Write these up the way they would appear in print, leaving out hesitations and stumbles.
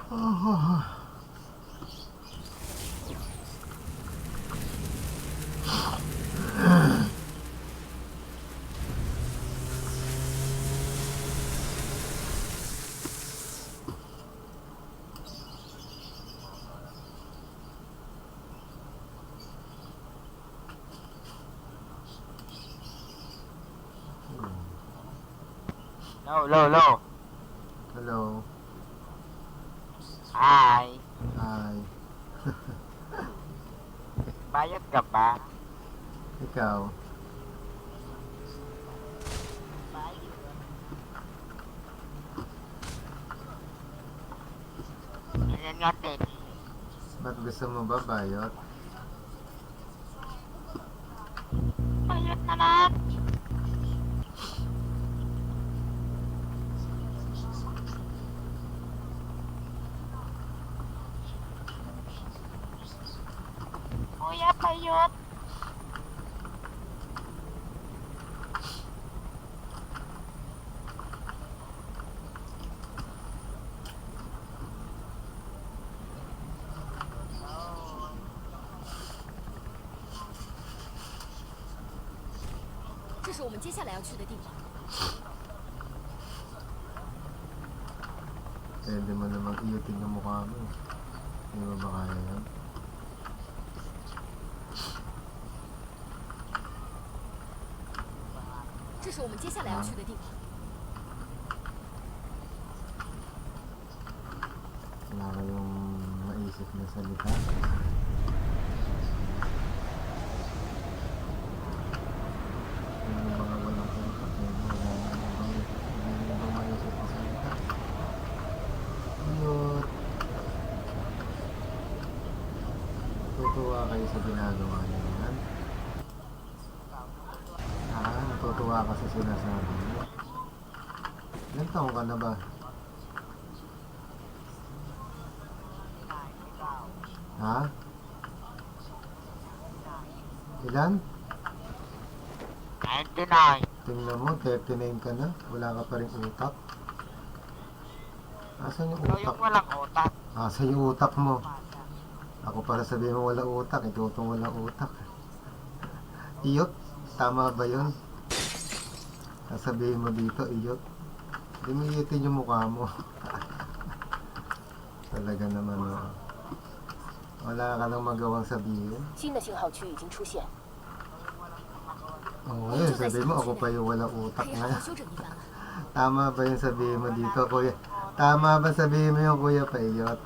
Oh, Low. hello. Hi. Hi. Bayad ka ba? Ikaw. Ganyan nga, Tek. Ba't gusto mo ba bayot? Bayad na lang. Kuya, bayot.这是我们接下来要去的地方。 Pwede mo namang iyutin yung mukha mo. Hindi mo ba kaya yan?这是我们接下来要去的地方。 Wala kayong maisip na salita. Yung mga walang kontak eh, wala bang maisip na salita. Iyot. Natutuwa kayo sa ginagawa niyo yan? Natutuwa ka sa sinasabi mo. Ilan taong ka na ba? Ha? Ilan? 99. Tingnan mo, 39 ka na. Wala ka pa rin utak. Asan yung Ikaw utak? yung walang utak. Asan yung utak mo? Ako para sabihin mo wala utak. Ikaw itong walang utak. Iyot? Tama ba yun? Sasabihin mo dito, iyot? Hindi mo iyotin yung mukha mo. Talaga naman, oh. Wala ka nang magawang sabihin. 新的信号区已经出现， Oo, yun. Sabihin mo, ako pa yung walang 可 utak 以好 na. 好休整一番了。 Tama ba yung sabihin mo dito, kuya? Tama ba sabihin mo yung kuya paiyot?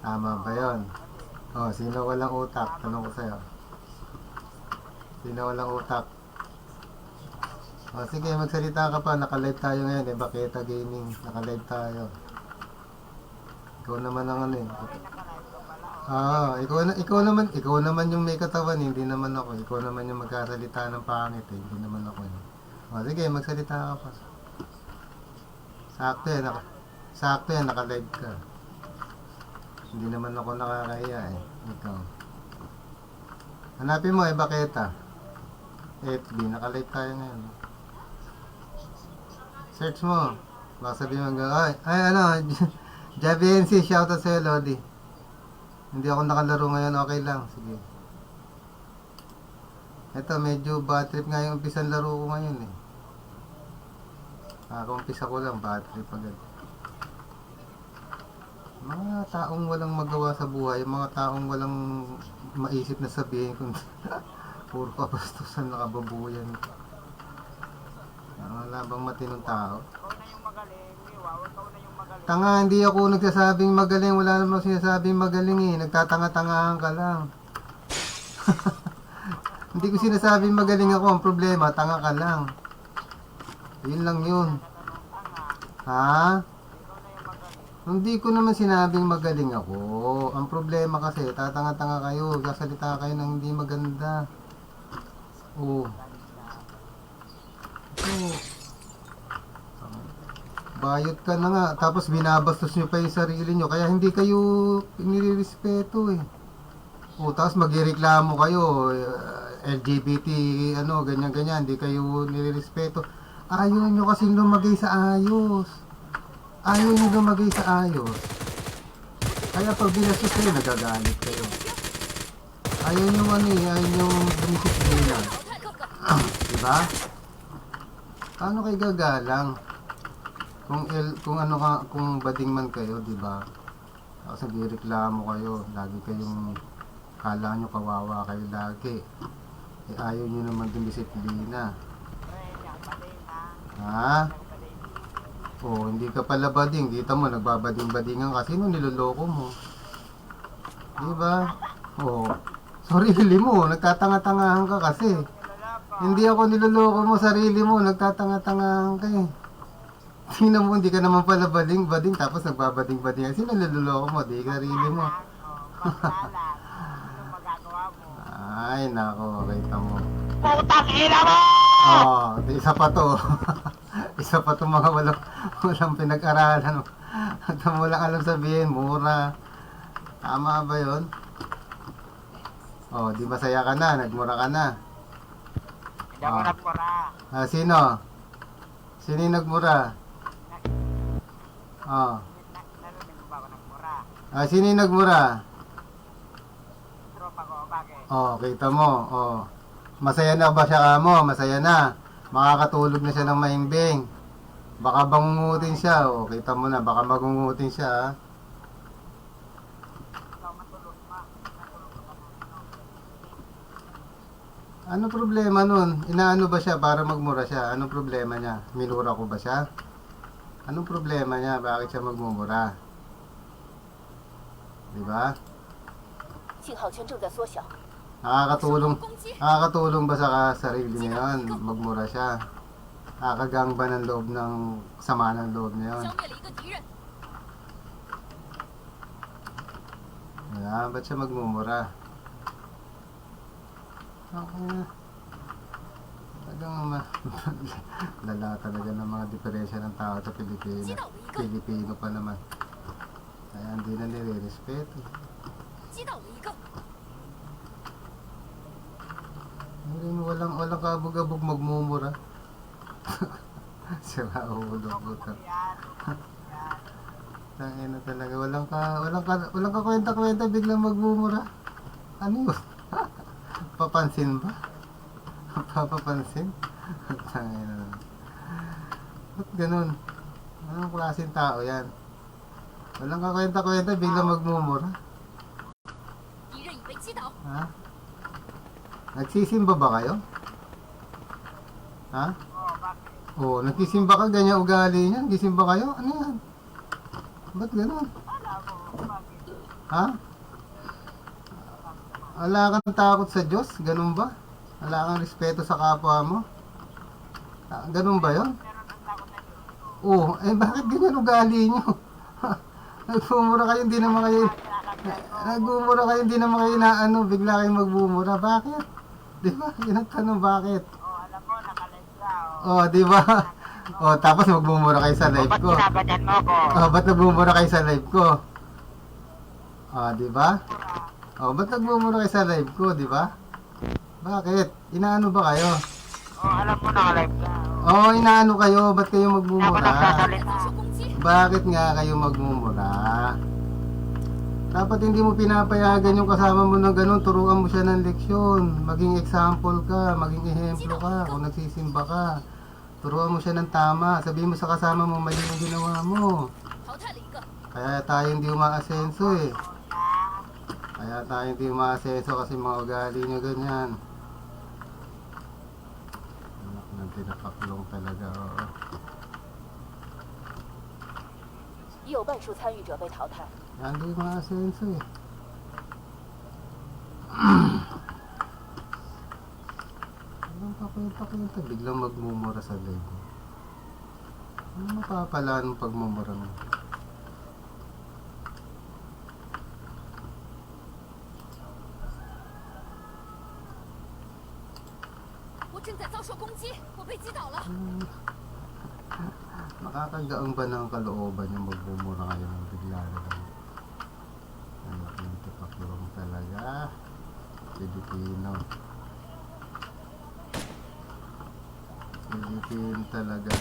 Tama ba yun? Oh, sino walang utak? Tanong ko sa'yo. Sino walang utak? Oh, sige, magsalita ka pa. Naka-live tayo ngayon eh. Baketa Gaming. Naka-live tayo. Ikaw naman ang ano eh. Ikaw naman yung may katawan eh. Hindi naman ako. Ikaw naman yung magkasalita ng pangit eh. Hindi naman ako eh. Oh, sige, magsalita ka pa. Sakto yan, naka-live ka. Hindi naman ako nakakahiya eh. Ikaw. Hanapin mo eh, Baketa. FB, naka-live tayo ngayon. Search mo. Baka sabihin mo, ay ano, JVNC, shoutout sa'yo, Lodi. Hindi ako nakalaro ngayon, okay lang. Sige. Ito, medyo bad trip nga yung umpisan laro ko ngayon eh. Umpisa ko lang, bad trip agad. Mga taong walang magawa sa buhay, mga taong walang maisip na sabihin kung puro kabastusan nakababuyan. Wala bang matinong tao? Ikaw na yung magaling. Wow, ikaw na yung magaling. Tanga, hindi ako nagsasabing magaling. Wala namang sinasabing magaling eh. Nagtatanga-tangahan ka lang. Hindi ko sinasabing magaling ako. Ang problema, tanga ka lang. Yun lang yun. Ha? Hindi ko naman sinabing magaling ako. Ang problema kasi, tatanga-tanga kayo. Sasalita kayo ng hindi maganda. Oo. Oo. Bayot ka na nga. Tapos binabastos nyo pa yung sarili nyo. Kaya hindi kayo nilirespeto eh. O, tapos magreklamo kayo. LGBT, ano, ganyan-ganyan. Hindi kayo nilirespeto. Ayaw nyo kasi lumagay sa ayos. Ayaw nyo lumagay sa ayos. Kaya pag binastos kayo, nagagalit kayo. Ayaw nyo ayaw nyo dumisiplina. 淘汰哥哥。 Diba? Paano kayo gagalang? Kung ano ka, kung bading man kayo, diba? Tapos nagreklamo kayo, lagi kayong kala nyo kawawa kayo lagi. Eh ayaw nyo naman dumisiplina. Ha? Oh, hindi ka pala bading. Kita mo, nagbabading-badingan ka. Sino niloloko mo? Diba? Oh, sarili mo, nagtatanga-tangahan ka kasi. Hindi ako niloloko mo, sarili mo, nagtatanga-tangahan ka eh. Tingnan mo, hindi ka naman pala bading-bading, tapos nagbabading-bading. Sino niloloko mo? Di sarili mo. Ay, nako, kita mo. Putang ina mo! Oh, isa pa to. Isa pa to mga walang pinag-aralan. At walang alam sabihin, mura. Tama ba yun? Oh, di masaya ka na, nagmura ka na. Hindi ako nagmura. Ah, sino? Sino yung nagmura? Oh. Narinig mo ba ako nagmura? Ah, sino yung nagmura? Tropa ko, bakit? Oh, kita mo. Oh. Masaya na ba siya kamo? Masaya na. Makakatulog na siya ng mahimbing. Baka bangungutin siya. Oh, kita mo na. Baka magungutin siya. Ah. Ano problema nun? Inaano ba siya para magmura siya? Anong problema niya? Minura ko ba siya? Anong problema niya? Bakit siya magmumura? Diba? 信号圈正在缩小， Nakakatulong ba sa sarili niya yun? Magmura siya. Nakakagang ba ng loob ng sama ng loob niya yun? 消灭了一个敌人。 Ba't siya magmumura? Okay. Talagang lala talaga ng mga diferensya ng tao sa Pilipinas. Pilipino pa naman. Kaya hindi na nire-respeto. 击倒了一个， Walang kabog-abog magmumura. Sira ulo puta. Tangina talaga, walang ka kwenta-kwenta biglang magmumura. Ano yun? Papansin ba? Papapansin? Tangina. Ba't ganun? Anong klaseng tao yan? Walang ka kwenta-kwenta biglang magmumura. 敌人已被击倒。 Ha? Nagsisimba ba kayo? Ha? Oo, nagsisimba ka, ganyan ugali niya. Nagsisimba kayo? Ano yan? Ba't ganun? Ha? Wala kang takot sa Diyos? Ganun ba? Wala kang respeto sa kapwa mo? Ganun ba yun? Oo, eh bakit ganyan ugali niyo? Nagmumura kayo, hindi naman kayo... Nagmumura kayo, hindi naman kayo na ano, bigla kayong magbumura. Bakit? Di ba? Yun ang tanong, bakit? Alam mo, nakalive ka. Oh, di ba? Oh, tapos magbumura kayo sa live Ba't ko. ginaganyan mo ko? Oh, ba't nagbumura kayo sa live ko? Oh, di ba? Oh, ba't nagbumura kayo sa live ko, di ba? Bakit? Inaano ba kayo? Alam mo, nakalive ka. Oh, inaano kayo? Ba't kayo magmumura? 在遭受攻击， Bakit nga kayo magmumura? Dapat hindi mo pinapayagan yung kasama mo ng ganun, turuan mo siya ng leksyon. Maging example ka, maging ehemplo ka, kung nagsisimba ka. Turuan mo siya ng tama, sabihin mo sa kasama mo, mali yung ginawa mo. 淘汰了一个， Kaya tayo hindi umaasenso eh. Kaya tayo hindi umaasenso kasi mga ugali nyo ganyan. Anak ng tinapaklong talaga, oo. 已有半数参与者被淘汰。 Kaya hindi umaasenso eh. Walang pakwenta-kwenta, biglang magmumura sa live. Ano mapapalaan ng pagmumura mo? 我正在遭受攻击，我被击倒了。 Makakagaang ba ng kalooban yung magmumura kayo ng bigla na lang? Anak ng tipaklong talaga. Pilipino. Pilipino talaga.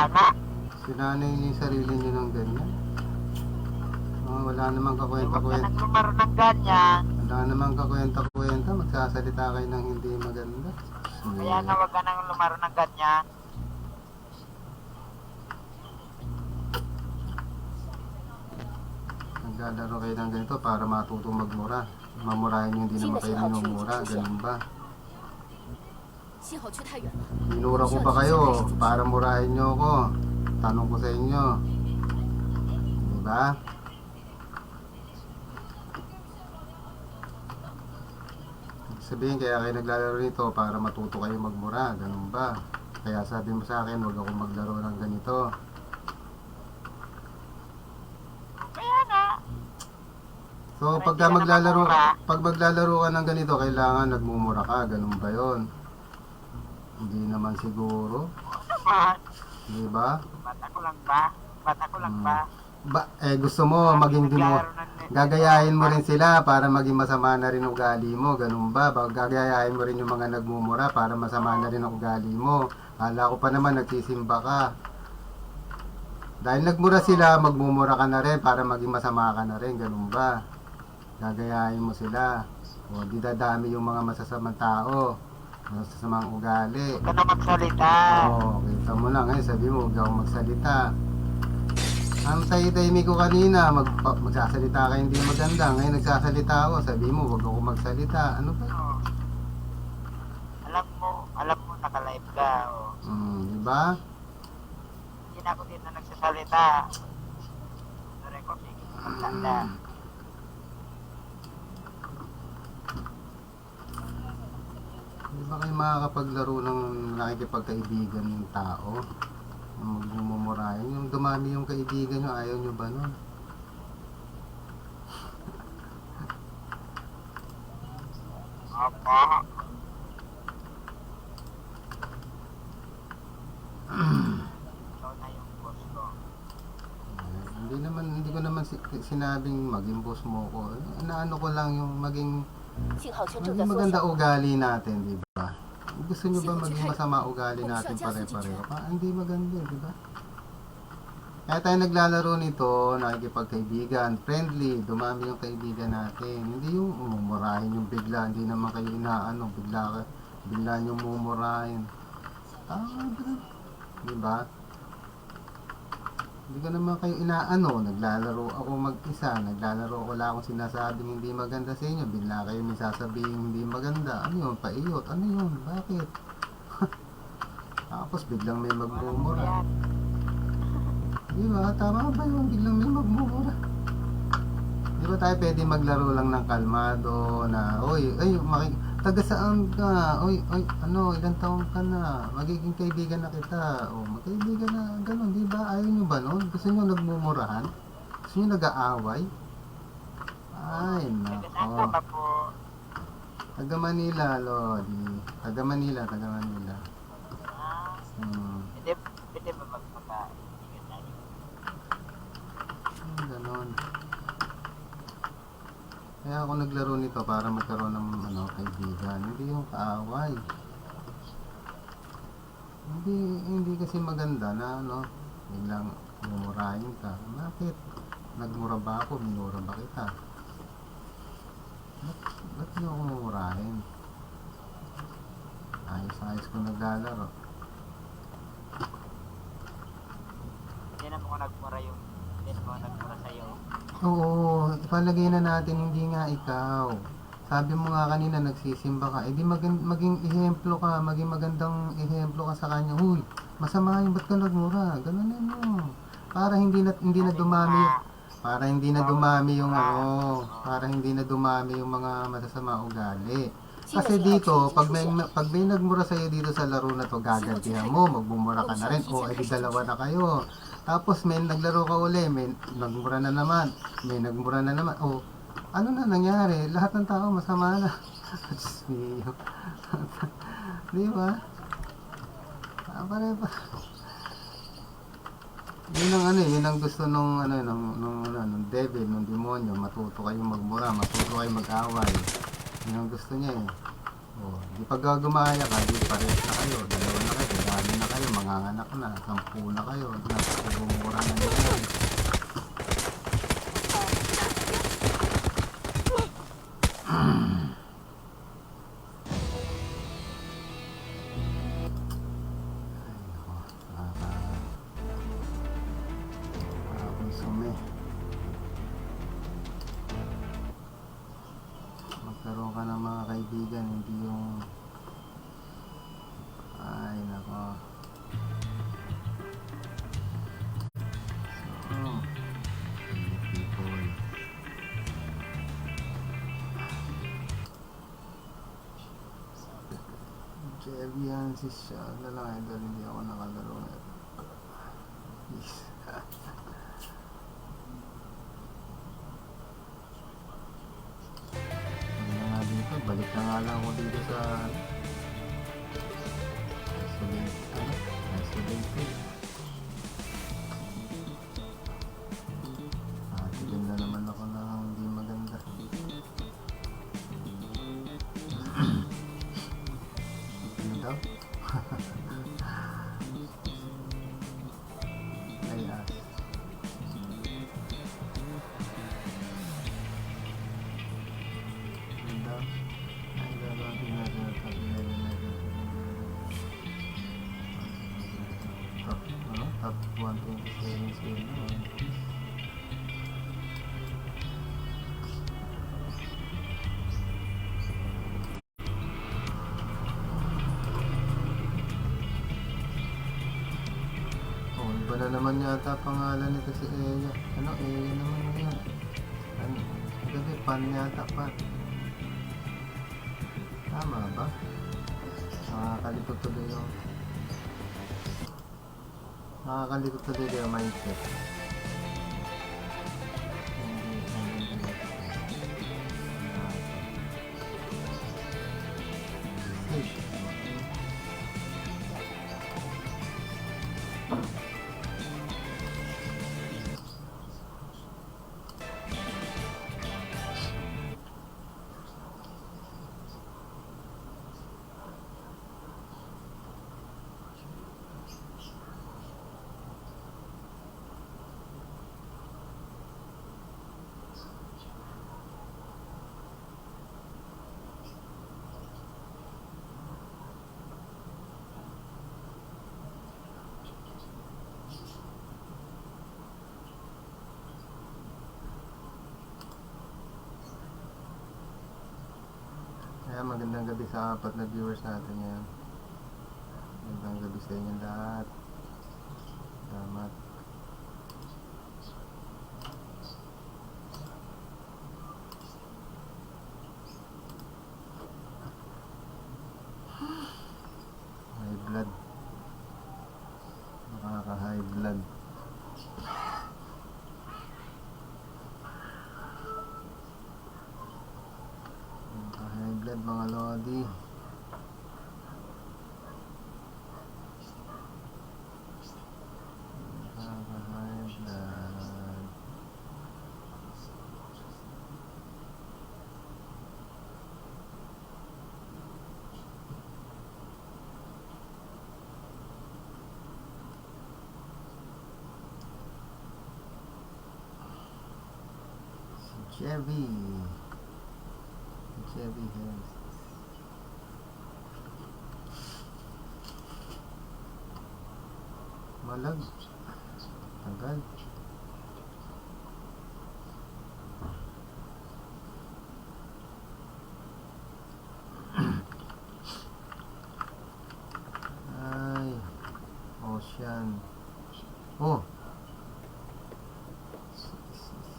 nga. Sinanay niyo yung sarili niyo ng ganyan. Oh, wala namang Huwag ka kakwenta-kwenta. nang lumaro ng ganyan. Wala namang kakwenta-kwenta. Magsasalita kayo ng hindi maganda. Kaya nga huwag ka nang lumaro ng ganyan. Naglalaro kayo ng ganito para matutong magmura. Mamurahin yung hindi naman kayo minumura. Ganun ba? 幸好去太远了， Minura ko pa kayo para murahin nyo ako. Tanong ko sa inyo. Diba? Sabihin kaya kayo naglalaro nito para matuto kayo magmura. Ganun ba? Kaya sabi mo sa akin, huwag ako maglaro ng ganito. Kaya nga. So, Para pagka hindi ka maglalaro, namumura. pag maglalaro ka ng ganito, kailangan nagmumura ka. Ganun ba yon? Hindi naman siguro. Naman. Diba? Bata ko lang ba? Bata ko lang ba? Gusto mo maging gagayahin mo rin sila para maging masama na rin ugali mo, ganun ba? Gagayahin mo rin yung mga nagmumura para masama na rin ang ugali mo. Kala ko pa naman nagsisimba ka. Dahil nagmura sila, magmumura ka na rin para maging masama ka na rin, ganun ba? Gagayahin mo sila. O, di dadami yung mga masasamang tao, masasamang ugali. Huwag ka na magsalita. Oo, kita mo lang eh, sabi mo, huwag akong magsalita. Ang tayo-tahimik ko kanina, magsasalita ka hindi maganda. Ngayon nagsasalita ako, sabi mo, huwag ako magsalita. Ano ba? Alam mo, naka-live ka. Oh. Diba? Hindi na ako din na nagsasalita. Recording, magtanda. Di ba kayo makakapaglaro ng nakikipagkaibigan ng tao? Yung magmumurahin. Yung dumami yung kaibigan nyo, ayaw nyo ba nun? Opo. Ikaw na yung boss ko. Hindi ko naman sinabing maging boss mo ko. Naano ko lang yung maging 信号圈正在 maging 缩 maganda 小， ugali natin, di ba? Gusto nyo ba maging masama ugali natin pare-pareho? Hindi maganda, di ba? Kaya tayo naglalaro nito, nakikipagkaibigan, friendly, dumami yung kaibigan natin. Hindi yung mumurahin yung bigla, hindi naman kayo inaano, bigla yung mumurahin. Di ba? Hindi ko naman kayo inaano, naglalaro ako mag-isa, naglalaro ako wala akong sinasabing hindi maganda sa inyo, bigla kayo may sasabihin hindi maganda. Ano yun? Paiyot? Ano yun? Bakit? Tapos biglang may magmumura. Di ba? Tama ba yun? Biglang may magmumura. Di ba tayo pwede maglaro lang ng kalmado na, oy, taga saan ka? Oy, ano, ilang taon ka na? Magiging kaibigan na kita. O, magkaibigan na, ganun, di ba? Ayaw nyo ba nun? Gusto nyo nagmumurahan? Gusto nyo nag-aaway? Ay, Saan ka nako. ba po? Taga Manila, Lodi. Taga Manila. Ah, pwede ba magpapaibigan tayo? Ganon. Kaya ako naglaro nito para magkaroon ng kaibigan. Hindi yung kaaway. Hindi kasi maganda na biglang mumurahin ka. Bakit? Nagmura ba ako? Minura ba kita? Ba't niyo ako mumurahin? Ayos ko naglalaro. Hindi naman ako nagmura sa'yo. Oo, ipalagay na natin hindi nga ikaw. Sabi mo nga kanina nagsisimba ka, edi maging ehemplo ka, maging magandang ehemplo ka sa kanya. Uy, masama yung ba't ka nagmura? Ganunin mo. Para hindi na dumami, para hindi na dumami yung mga masasama ugali. Kasi dito, pag may nagmura sa'yo dito sa laro na to, gagantihan mo, magmumura ka na rin, o edi dalawa na kayo. Tapos may naglaro ka uli, may nagmura na naman, o ano na nangyari? Lahat ng tao masama na. Diyos mio. Di ba? Pare-pa. Yun ang gusto nung devil, nung demonyo, matuto kayong magmura, matuto kayong mag-away. Yun ang gusto niya eh. Oh, di pag gumaya ka, di parehas na kayo, dalawa na kayo, dami na kayo. kayo, manganganak na. 10 na kayo. Napakagumura na yan. Konsume. Magkaroon ka ng mga kaibigan, hindi yung ay nako. So, people. Jerry yan si siya na lang dahil hindi ako nakalaro na. Please. Ano na nga dito, balik na nga lang ako dito sa isolated. Tigil na naman ako na hindi maganda. Ano daw? Ay, top 127 scale. Oh, iba na naman yata pangalan nito si Eya. Ano, Eya naman yan. Ano, gabi, pan yata, pan. Tama ba? Nakakalito tuloy yung mindset. Kaya magandang gabi sa 4 na viewers natin ngayon. Magandang gabi sa inyo lahat. Salamat. High blood. Nakaka-high blood. High blood mga lodi. High blood. Si Chevy Hills. Malag. Tagal. Ay. Ocean. Oh.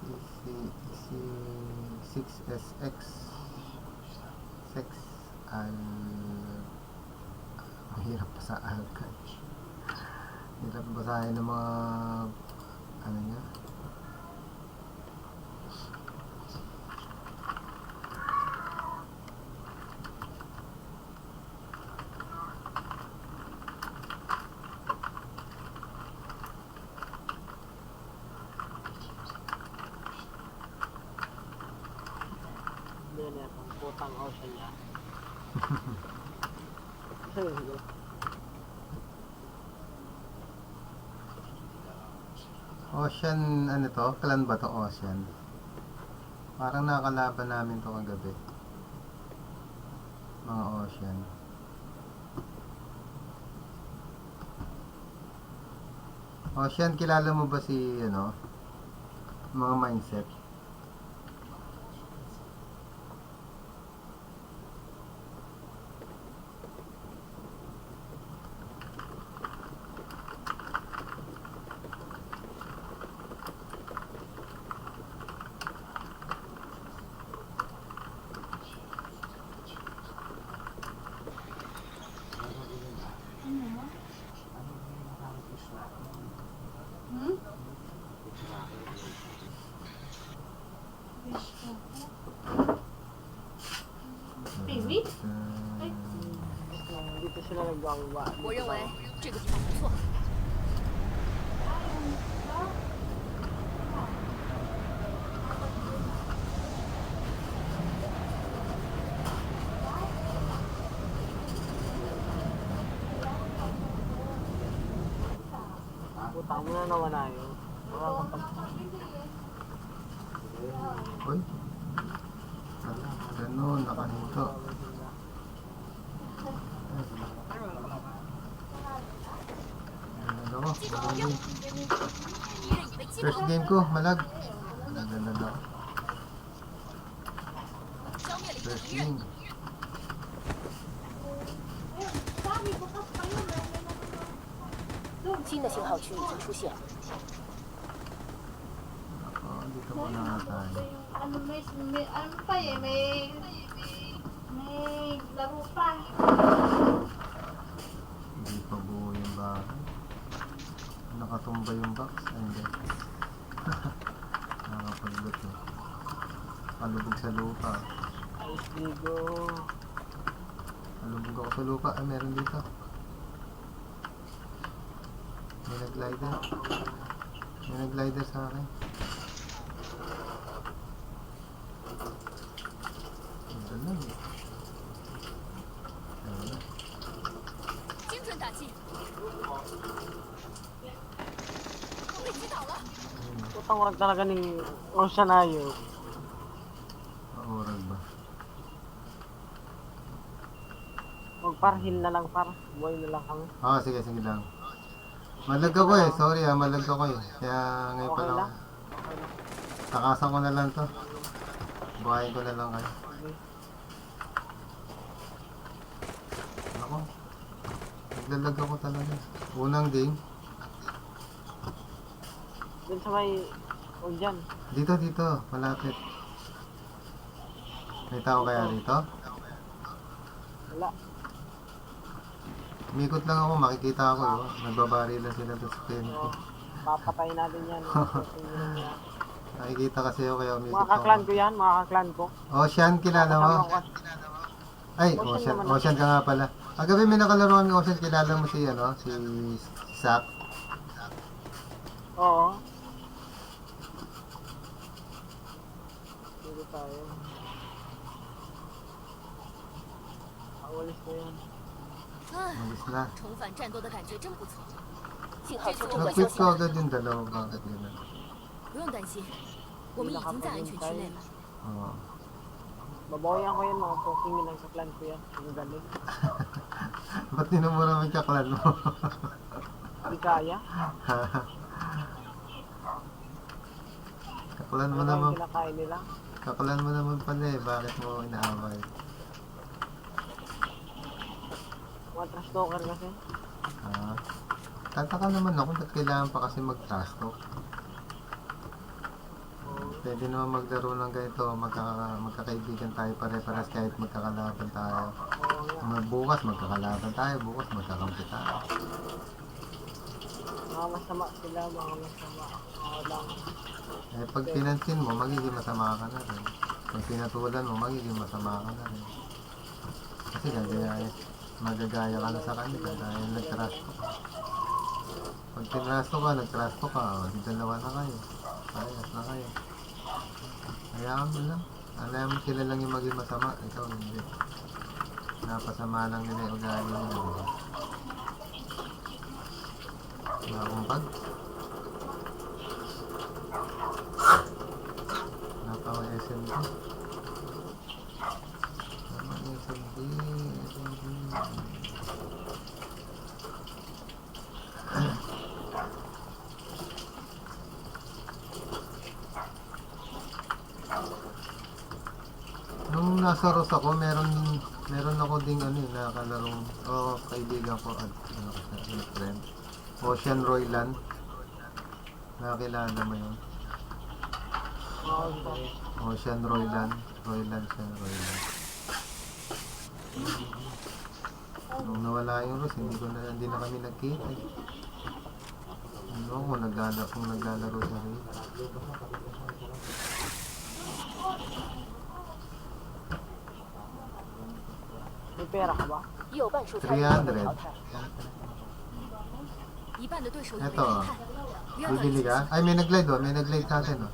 Si 6SX 6 al mahirap pa sa alkay, hirap basahin ng mga ano niya. Yan ang putang ocean niya. Ocean, ano to? Clan ba to? Ocean. Parang nakakalaban namin to kagabi. Mga Ocean. Ocean, kilala mo ba si, ano? Mga mindset? Baby? Dito sila nagbababa. 我认为这个地方不错。 Putang mo na naman na yun. Wala kang pag... Uy. Ganun, nakahinto. Ano ko? 击中目标，敌人已被击 First 倒， game ko, malag. Naglalala ako. 消灭了一个 First 敌人。 game. Sabi ko kasi kayo na. 新的信号区已经出现。 Ako, dito muna tayo. Ano ano pa eh, may laro pa. Hindi pa buo yung bahay. Nakatumba yung box. Ay, hindi. Nakakapaglut eh. Palubog sa lupa. Ayos, Digo. Palubog ako sa lupa. Ay, meron dito. May nag-glider. May nag-glider sa akin. Ito lang eh. Ayun na. 精准打击，我被击倒了。 Putang wag talaga ni Ocean Ayo. Maurag ba? Magparhil na lang par. Buhay na lang kami. Ah, sige, sige lang. Malag ako eh. Sorry ah, malag ako eh. Kaya ngayon pa Okay lang. lang. Okay lang. Takasan ko na lang to. Buhayin ko na lang kayo. Okay. Ako. Naglalag ako talaga. Unang game. Dun sa may... Huwag dyan. Dito, dito. Malapit. May tao kaya dito? Wala. Umikot lang ako, makikita ako. Oh. Nagbabari lang sila doon sa tent ko. So, papatayin natin yan. Nakikita kasi ako kaya umikot Mga ako. kaklan ko yan. Mga kaklan ko. Ocean, kilala mo? Kasama ko. Ay, Ocean Ocean. naman. Ocean ka nga pala. Agabi may nakalaro kami Ocean. Kilala mo si, ano, si Zach. Oo. Dito tayo. Awalis ko yan. 唉， Malis na. 重返战斗的感觉真不错。信号出中断消 Nag-quit 息 ko 了。 agad yung dalawa. Bakit yun? 不用担心，我们已经在安全区内了。 Oo. Babawayan ko yan mga poking lang sa clan ko yan. Ang galing. Ba't ninumura mo yung kaklan mo? Hindi kaya. Kaklan mo Ano naman. yung kinakain nila? Kaklan mo naman pala eh. Bakit mo inaaway? Mga trash talker kasi. Ah. Tataka naman ako ba't kailangan pa kasi mag-trash talk. Pwede naman maglaro ng ganito, magkakaibigan tayo pare-paras kahit magkakalaban tayo. Oo nga. Bukas magkakalaban tayo, bukas magkakampi tayo. Mga masama sila, mga masama. Wala. Eh pag pinansin mo, magiging masama ka na rin. Pag pinatulan mo, magiging masama ka na rin. Kasi magagaya ka na sa kanila dahil nag-trash talk ka. Pag tinrash talk ka, nag-trash talk ka, di dalawa na kayo. Parehas na kayo. Hayaan mo lang. Alam mo sila lang yung maging masama, ikaw hindi. Napasama lang nila yung ugali nila. Wala akong bag. SMD. Tama yung SMD. Nung nasa Ross ako, meron ako ding nakalarong kaibigan ko at friend. Ocean Royland. Nakakilala mo yun? Ocean Royland. Royland. Nung nawala yung Ross, hindi na kami nagkita. Kung naglalaro sa rin. May pera ka ba? 右半处参与淘300. 汰。一半的对手已被 Eto, 淘汰，约了 bibili ka? Ay, may nag-glide oh. May nag-glide sa atin oh.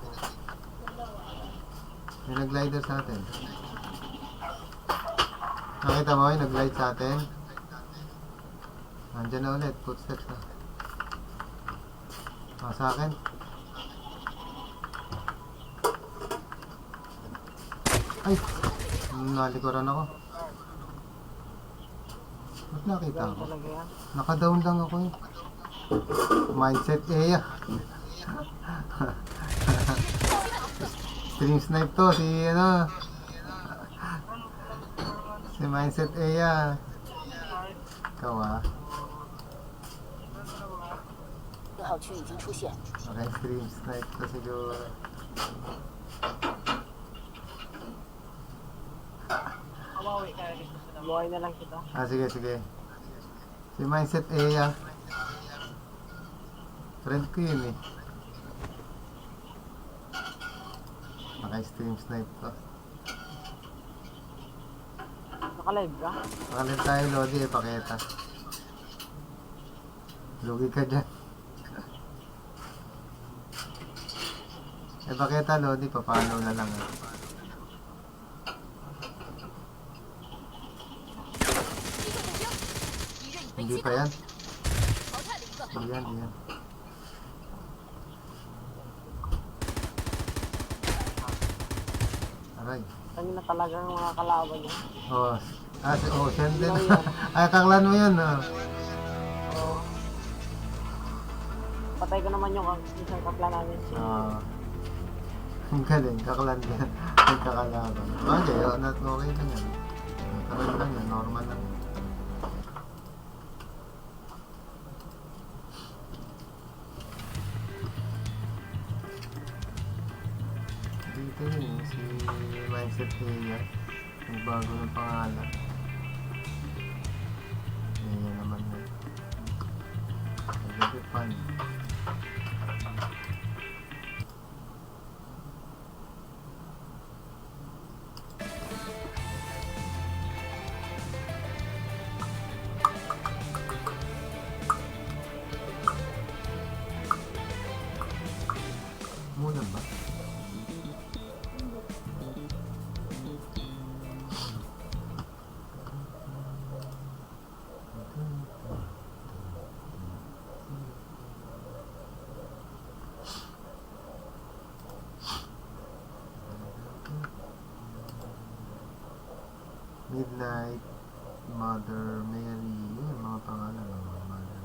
May nag-glider sa atin. Nakita mo yung nag-glide sa atin? Nandiyan na ulit. Footsteps na. Sa akin. Ay! Nalikuran ako. Ba't nakita ako? Talaga yan. Naka-down lang ako eh. Mindset eh. Stream snipe to si si Mindset Eya. Ikaw ah. 信号区已经出现， Okay, stream snipe to siguro. Buhay na lang kita. Sige. Si Mindset Eya. Friend ko yun eh. Naka-stream snipe to. Naka-live ka? Pakalit tayo, Lodi, paketa. Lugi ka dyan. Paketa, Lodi, papalo na lang. 一个目标，敌人已被 Hindi 击 pa 倒， yan. 淘汰了一个。 Hindi yan. Aray. Kami na talagang mga kalaban niya. Oh, si Ocean din. Ay, kaklan mo yun. Oo. Patay ko naman yung isang kapla namin si... Ang galing, kaklan din. Ang kakalaban. Okay, okay lang yan. Karoon lang yan, normal lang. Dito yun, si Mindset Eya. Nagbago ng pangalan. Eya naman yun. Nagbago fun. Muna ba? Midnight, Mother Mary, yun mga pangalan ng Mother Mary.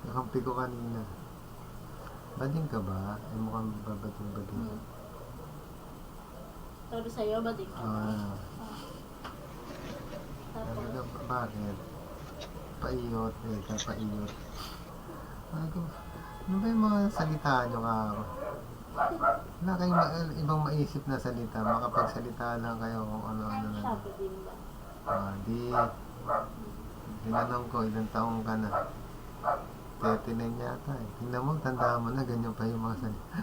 Nakampi ko kanina. Bading ka ba? Ay mukhang babading. Sabi sa'yo, badik ka. Tapos, Bakit? Paiyot, paiyot. Ano ba yung mga salita nyo ka? Wala kayong ibang maisip na salita. Makapagsalita lang kayo kung ano-ano na. sabi din ba? Tinanong ko, ilang taong ka na? 39 yata eh. Tingnan mo, tandaan mo na, ganyan pa yung mga salita.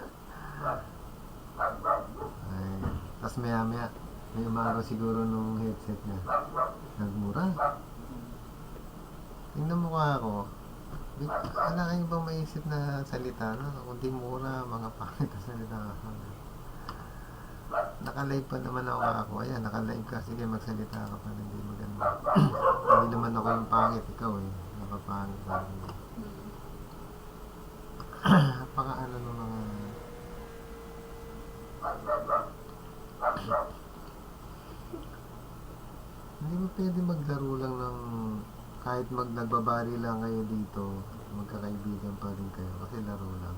Ay, tapos maya maya, may umaraw siguro nung headset niya. Nagmura. Tingnan mo ka ako. Wala kayo bang maisip na salita na? Kundi mura, mga pangit na salita. Naka-live pa naman ako. Ayan, naka-live ka. Sige, magsalita ka pa. Hindi maganda. Hindi naman ako yung pangit. Ikaw eh. Napapangit pa rin. Napaka ano ng mga... Hindi mo pwede maglaro lang ng... Kahit nagbabari lang kayo dito, magkakaibigan pa rin kayo. Kasi laro lang.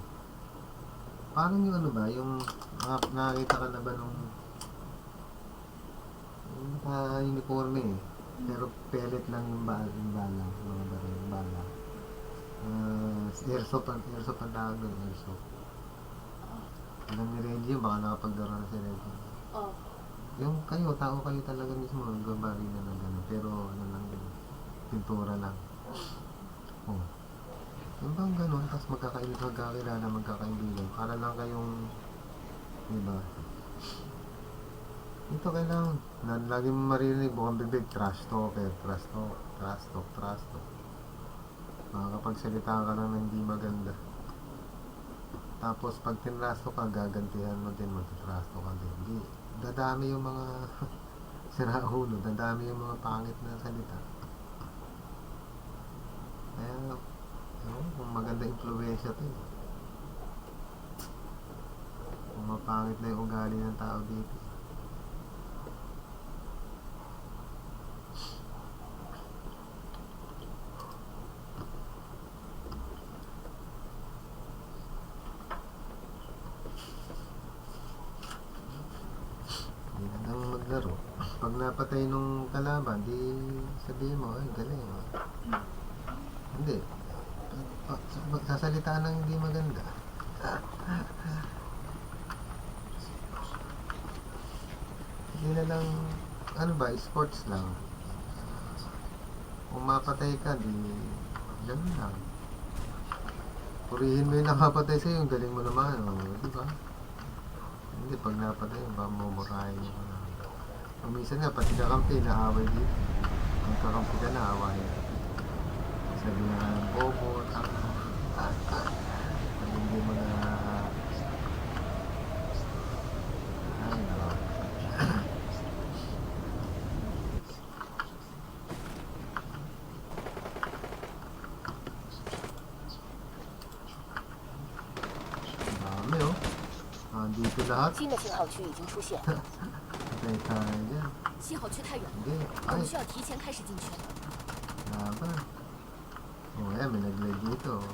Parang yung ano ba, yung nakakita ka na ba nung naka-uniforme eh. Pero pellet lang yung bala, mga baril, yung bala. Airsoft ang tawag doon, airsoft. Alam ni Reggie yun, baka nakapaglaro na si Reggie. Oh. Yung kayo, tao kayo talaga mismo, nagbabari na ng gano'n. Pero ano lang yun, pintura lang. Oh. Yung bang ganun, tapos magkakilala, magkakaibigan, para lang kayong, diba? Ito kailangan, lagi mo maririnig, bukang bibig, trash talker, trash talk. Makakapagsalita ka lang na hindi maganda. Tapos pag tinrasto ka, gagantihan mo din, magtatrasto ka din. Hindi, dadami yung mga siraulo, dadami yung mga pangit na salita. Kaya, kung maganda impluwensya to eh. Kung mapangit na yung ugali ng tao dito. Hindi na lang maglaro. Pag napatay nung kalaban, di sabihin mo, ay galing. Hindi. Sasalita ng hindi maganda. Hindi na lang, ano ba, sports lang. Kung mapatay ka, di, ganun lang. Purihin mo yung nakapatay sa'yo, yung galing mo naman, di ba? Hindi, pag napatay, mamumurahin mo na. Minsan nga, pati kakampi, naaway dito. Kung kakampi ka, naaway. Sabi nga, bobo, tako. Pag hindi mo na... Ay, no. Dami, oh. Dito lahat. 新的信号区已经出现， Patay tayo dyan. 信号区太远了， Hindi. 我 Ay, 们需要提前开始进去。 laban. Oh, ayan, may nag-lag dito.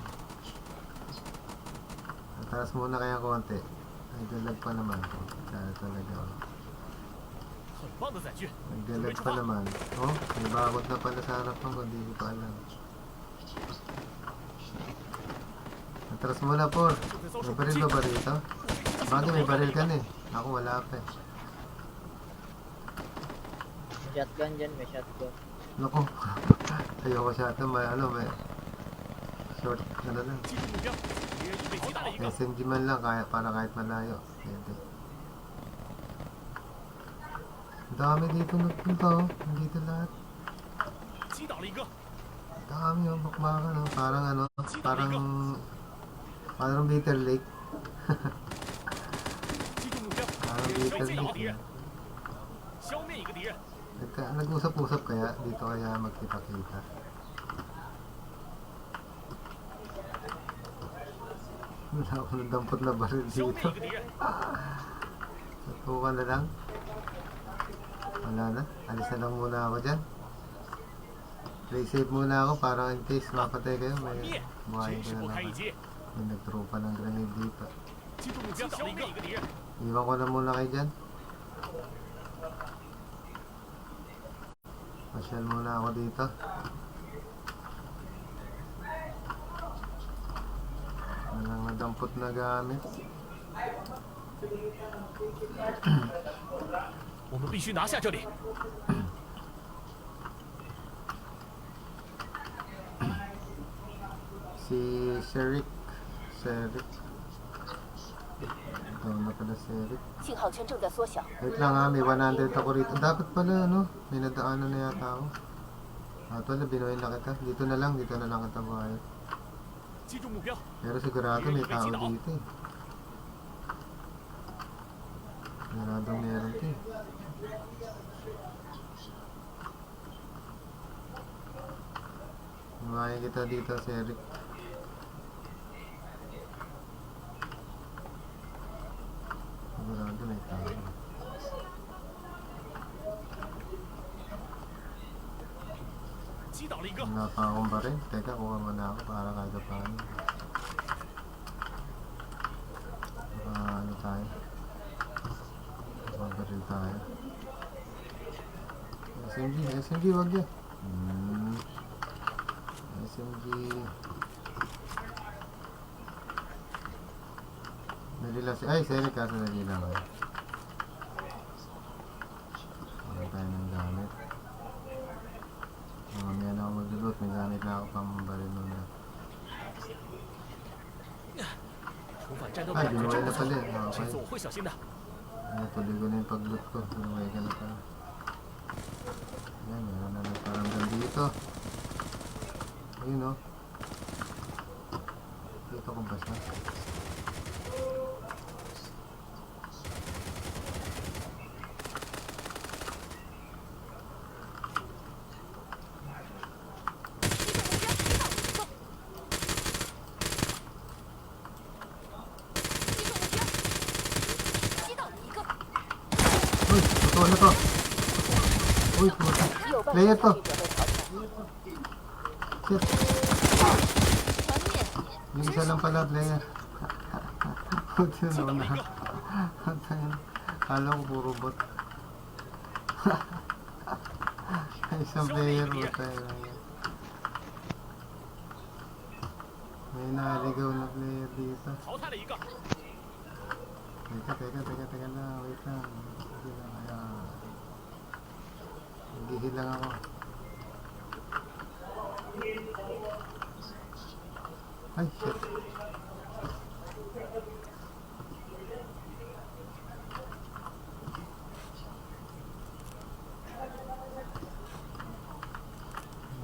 Ataas muna kaya konti. Ay, dalag pa naman. Kaya talaga. 很棒的载具，准备 Nagdalag 出 pa 发。 naman. Oh, may bakod na pala sa harapan ko. Hindi ko pa alam. Atras muna, Por. May baril ba ba rito? Bagay, may baril ka na eh. Ako wala pa eh. Shotgun dyan, may shotgun. Naku. Ayoko siya ito. May short, ano lang. 击中目标，敌人已被击打了一个。 SMG man lang, para kahit malayo. Pwede. Ang dami dito nagpunta oh. Nandito lahat. 击倒了一个， Ang dami oh. Bakbakan oh. Parang ano. Parang Bitter Lake. 击中目标， Parang 敌人被 Bitter 击倒 Lake 敌人 eh.，消灭一个敌人。 Nag-usap-usap kaya. Dito kaya magkita-kita. Wala ako ng dampot na baril 消灭 dito. 一个敌人， Natukan na lang. Wala na. Alis na lang muna ako dyan. Play safe muna ako para in case mapatay kayo. 灭 May，buhayin 真 ko 是 na 不堪一 naman. 击。 May nagtropa ng grenade dito. 击中目标，消灭一个敌人。 Iwan ko na muna kayo dyan. Pasyal muna ako dito. Walang nadampot na gamit. 我们必须拿下这里。 C Si Sherik. Sherik. Ito na pala Sherik. 信号圈正在缩小， Wait lang ha, may 100 ako rito. Dapat pala, ano, may nadaanan na yata ako. At wala, binuhin na kita. Dito na lang kita buhay. 击中目标， Pero sigurado may tao dito eh. Siguradong meron to eh. Buhay kita dito, Eric. Sigurado may tao. 击倒了一个， Wala pa akong baril. Teka, kuha muna ako para kahit paano. Ano tayo? Baril tayo. SMG, wag yan. SMG. Nalila si... Ay, Eric kaso nalila ko. Wala tayo ng gamit. Mamaya na ako mag-loot. May gamit na ako pang baril nun na. 重返战斗 Ay, 感觉 binuhay 真不 na 错 pala eh. 这次 Okay. 我会小心的。 Ay, tuloy ko na yung pag-loot ko. Binuhay ka na pala. Ayan, meron na nagparamdam dito. Ayun o. Dito ko ba siya? Uy, totoo na to. Uy, puta. 只有半 Player 数 to. 参与者被淘汰。 Shit. Yung isa lang pala player. Puti na una. Kala ko puro bot. Isang player mo tayo. May naligaw na player dito. 淘汰了一个， Teka lang. Wait lang. Sige lang. Ayan. Nagihil lang ako. Ay, shit.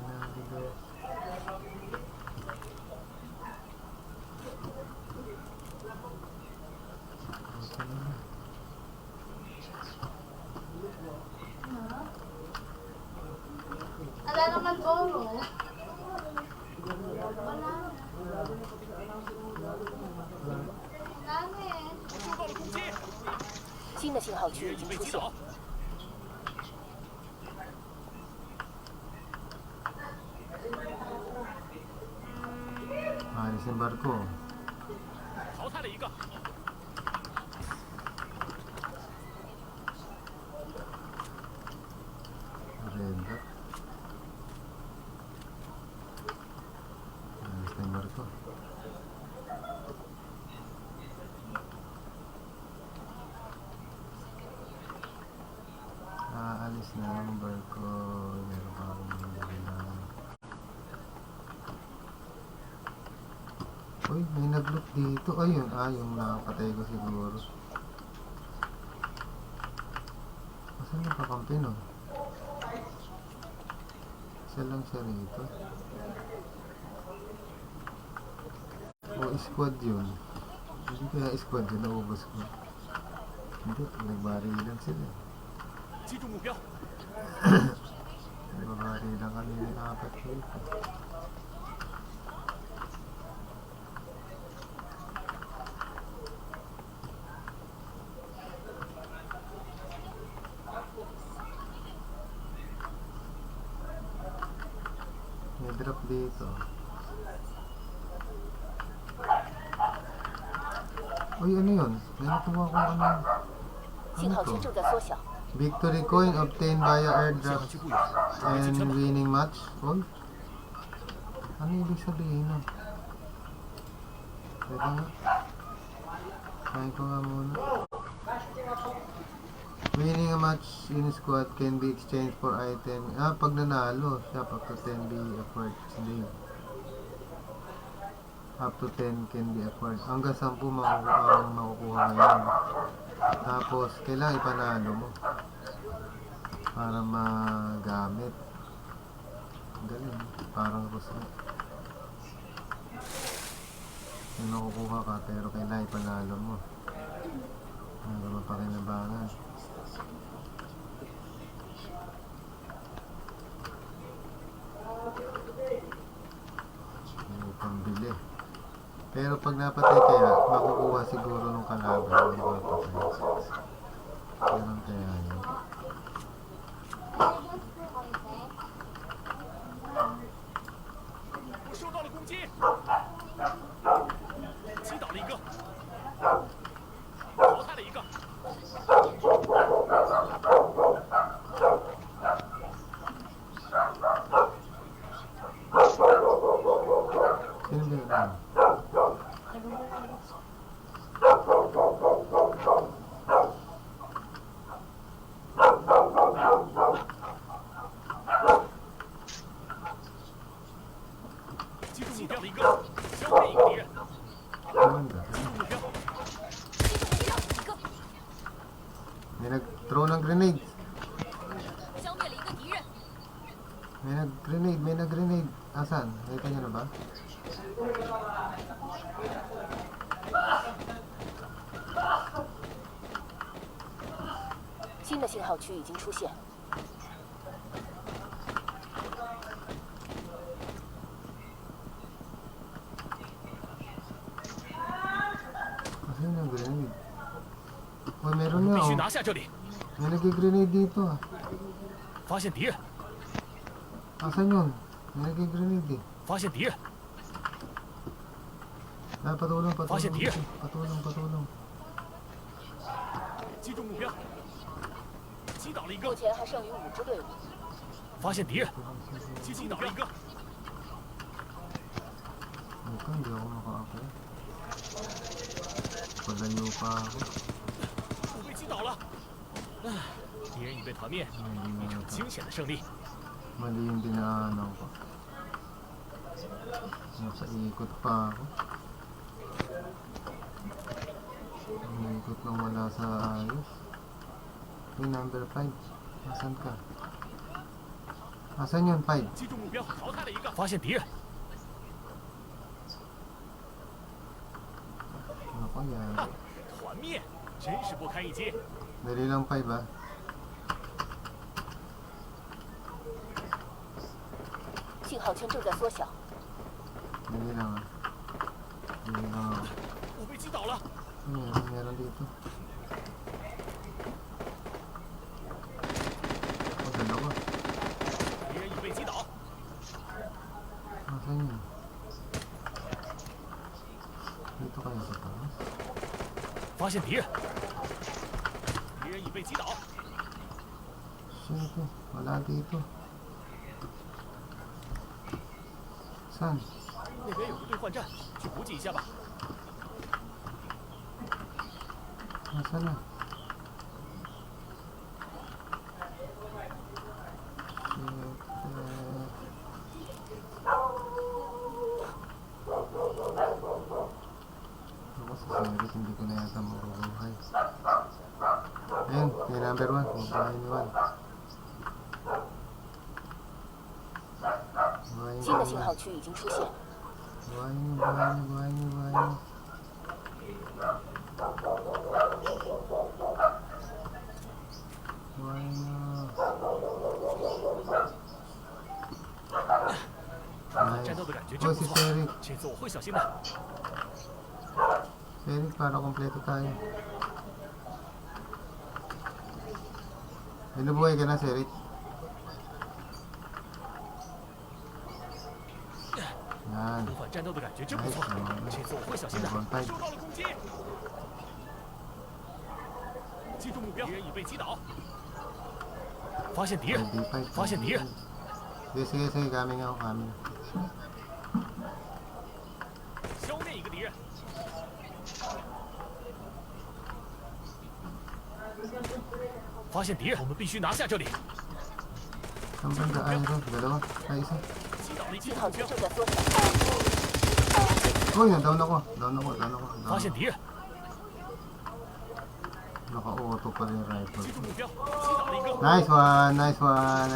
Naligaw. Ala naman Boro. Wala. 收到了攻击，新的信号区敌人已已经出现，被击倒。 Alis yung barko. 淘汰了一个， Red dot. Alis na yung barko. Aalis na ang barko. Meron pa akong nagbilang. Uy, may nag-look dito. Ayun, yung nakapatay ko siguro. Saan nakakampi no? Isa lang siya rito. O, squad yun. Hindi kaya squad yun, naubos ko. Hindi, nagbarilan sila. 击中目标， Nagbarilan kami ng apat dito. May drop dito. Uy, ano yun? May natuwa ko ano. 信号圈正在缩小， Victory coin obtained via 信号 airdrop 区不远，准备进圈 and 吧。 winning match. Uy, ano ibig sabihin nun? Teka nga. Kain ko nga muna. Winning a match in squad can be exchanged for item. Pag nanalo, siya pag to 10 be effort slave. Up to 10 can be acquired. Hanggang 10 ang makukuha ngayon. Tapos, kailangan ipanalo mo para magamit. Ang galing. Parang Rosna. May makukuha ka pero kailangan ipanalo mo. Para mapakinabangan. May pambili. Pero pag napatay kaya, makukuha siguro nung kalaban yung mapatay. Ganun kaya yun. 我受到了攻击，击倒了一个，淘汰了一个。 Sino ba yun? 击中目标了一个，消灭一个敌人。 Ano ba? 击中目标，一个 May nag-throw ng grenade. 消灭了一个敌人， May nag-grenade. Asan? Nakita niyo na ba? 新的信号区已经出现， Asan yung grenade? Oh, meron 必须 nga 拿 oh. 下这里， May nag-grenade dito ah. 发现敌人， Asan yun? May nag-grenade eh. 发现敌人， Ah, patulong. Bakit di? Patulong. 击中目标，击倒了一目个，前还剩余5支队伍，发现敌人，击倒了一个， Ito, hindi ako maka-apply. Palayo pa ako. 我被击倒了。唉，敌人已被团灭， Hindi 一场 na 惊险的胜利。 Mali yung dinaanan ko. Nasa ikot pa ako. Ikot lang wala sa ayos. Yung number 5. Asan ka? Asan yun 5? 击中目标，淘汰了一个，发现敌人， Ako yan. 团灭，真是不堪一击。 Dali lang 5 ah. 信号圈正在缩小， Dali lang ah. Dali lang ah. 我被击倒了， Meron dito. Oh, dalawa. 敌人已被击倒， Asan yun? Dito kaya sa taas? 发现敌人，敌人已被击倒， Shit eh. Wala dito. Saan? 那边有个队换站，去补给一下吧。 Nasaan na? Ako sa series, hindi ko na yata makukuhay. Ayun, may number 1. Buhay ni 1. 新的信号区已经出现， Buhay niyo. Buhay niyo. 战斗的感觉 Oh, 真不 si 错， Eric. 这次我会小心的。 Eric, para kompleto tayo. May nabuhay ka na, Eric. Yan. 轮换战斗的感觉真不错，这次我会小心的。 Number 5. 受到了攻击，击中目标，敌人已被击倒，发现敌人， 5D5. 发现敌人， Sige, coming ako, coming. 消灭一个敌人， 发现敌人，我们必须拿下这里。 Saan banda? Ay, ito. Dalawa. Ay, isa. 击倒了一击信中目标，号区正在缩小， Uy, na-down ako. Down ako. 发现敌人， Naka-auto pa rin yung rifle. 击中目标，击倒了一个。 Nice one.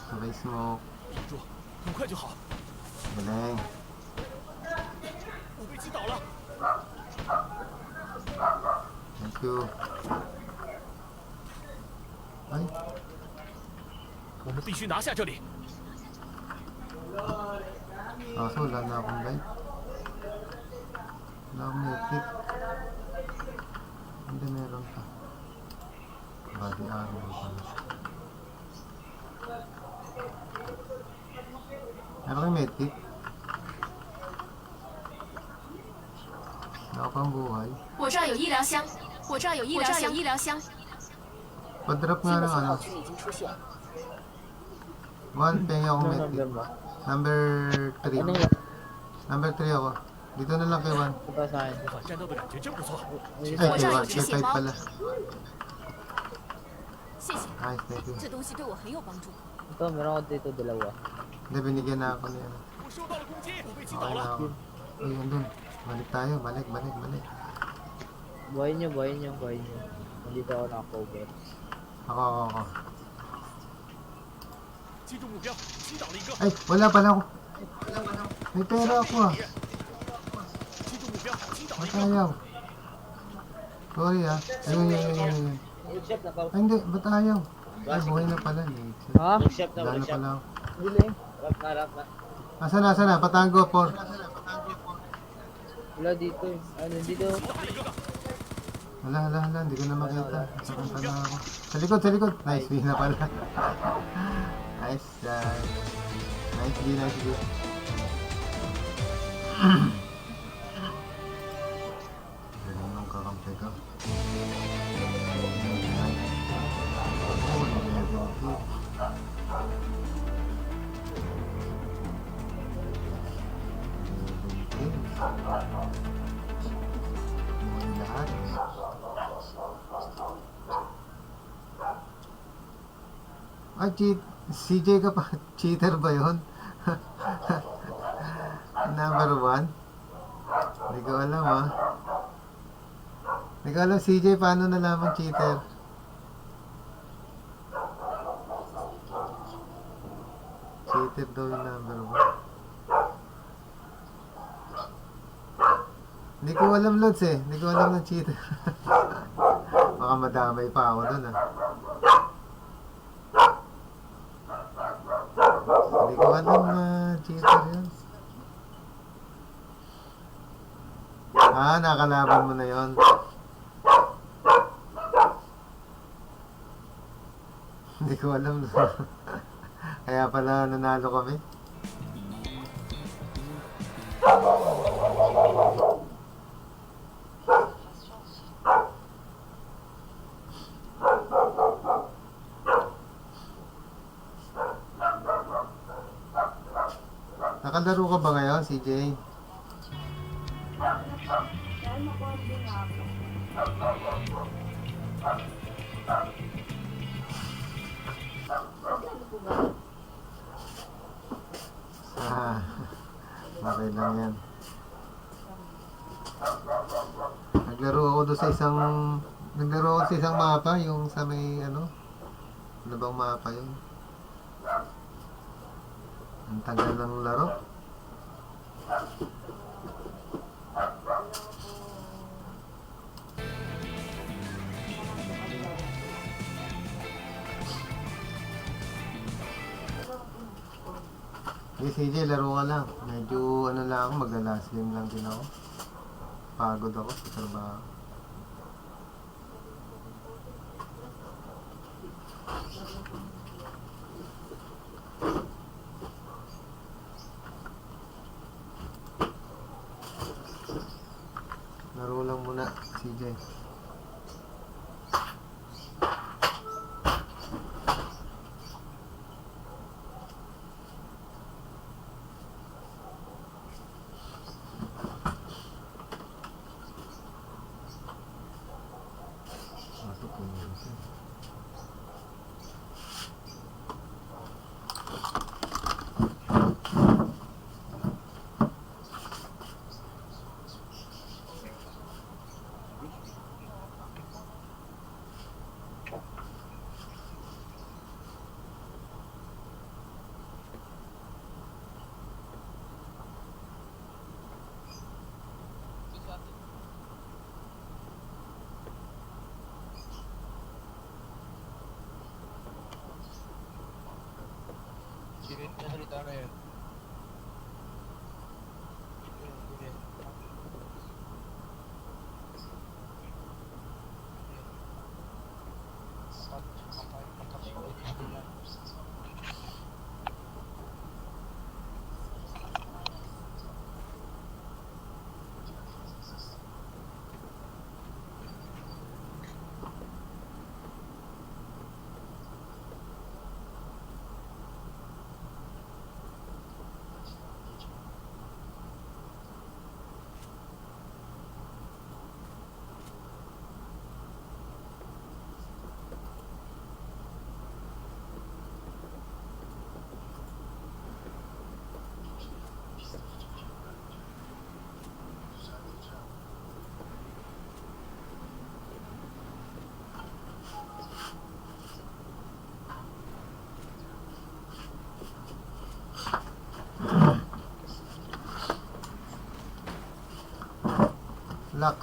Sabay smoke. 顶住，很快就好。 Galing. 我被击倒了， Thank you. Ay, 我们必须拿下这里。 kaso wala na akong light. Wala akong medkit. Hindi, meron pa. Body armor pala. Meron kayo medkit? Wala akong buhay. 我这儿有医疗箱，我这儿有医疗箱。 Pa-drop 新 nga 的 ng 信 ano. 号区已经出现， One, pengi akong Ano medkit. number mo? Number 3. Ano yung Number 3 ako. Dito na lang kay Juan. ito pa sa akin? 无法战斗的感觉真不错。 Ay, 我 kay 这儿 Juan. 有 Kay 止血 Fight 包， pala. 谢谢， Nice, thank you. 这东西对我很有帮助。 Ito, meron ako dito dalawa. Hindi, binigyan na ako niya. 我受到了攻击，我被击 Okay 倒 na 了。 ako. Uy, andun. Balik tayo. Balik. Buhayin nyo. Nandito ako naka-cover. Ako. 击中目标，击倒了一个。 Ay, wala pala ako. May pera ako ah. 击中目标，击倒了一个。 Ba't ayaw? Sorry ah. Ayun. Ay, hindi. Ba't ayaw? Ay, buhay na pala. Ha? Wala na pala ako. Biling. Asan na? Patango, por. Wala dito eh. Ano dito? Hala. Hindi ko na makita. Sakanta na ako. Sa likod. Nice, win na pala. Nice guy. Nice D. Galing nung kakampi ko. Lahat. Ay, CJ ka pa. Cheater ba yun? Number 1? Hindi ko alam ah. Hindi ko alam CJ paano nalaman cheater. Cheater daw yung number 1. Hindi ko alam Lods eh. Hindi ko alam na cheater. Baka madamay pa ako dun ah. Hindi ko alam na cheater yun. Ah, nakalaban mo na yun. Hindi ko alam. Kaya pala nanalo kami. Nakalaro ka ba ngayon, CJ? Ah, okay lang yan. Naglaro ako doon sa isang mapa, yung sa may ano bang mapa yun? Ang tagal ng laro. Hey CJ, laro ka lang. Medyo ano lang ako, mag-last game lang din ako. Pagod ako sa trabaho. Laro lang muna, CJ. Lux.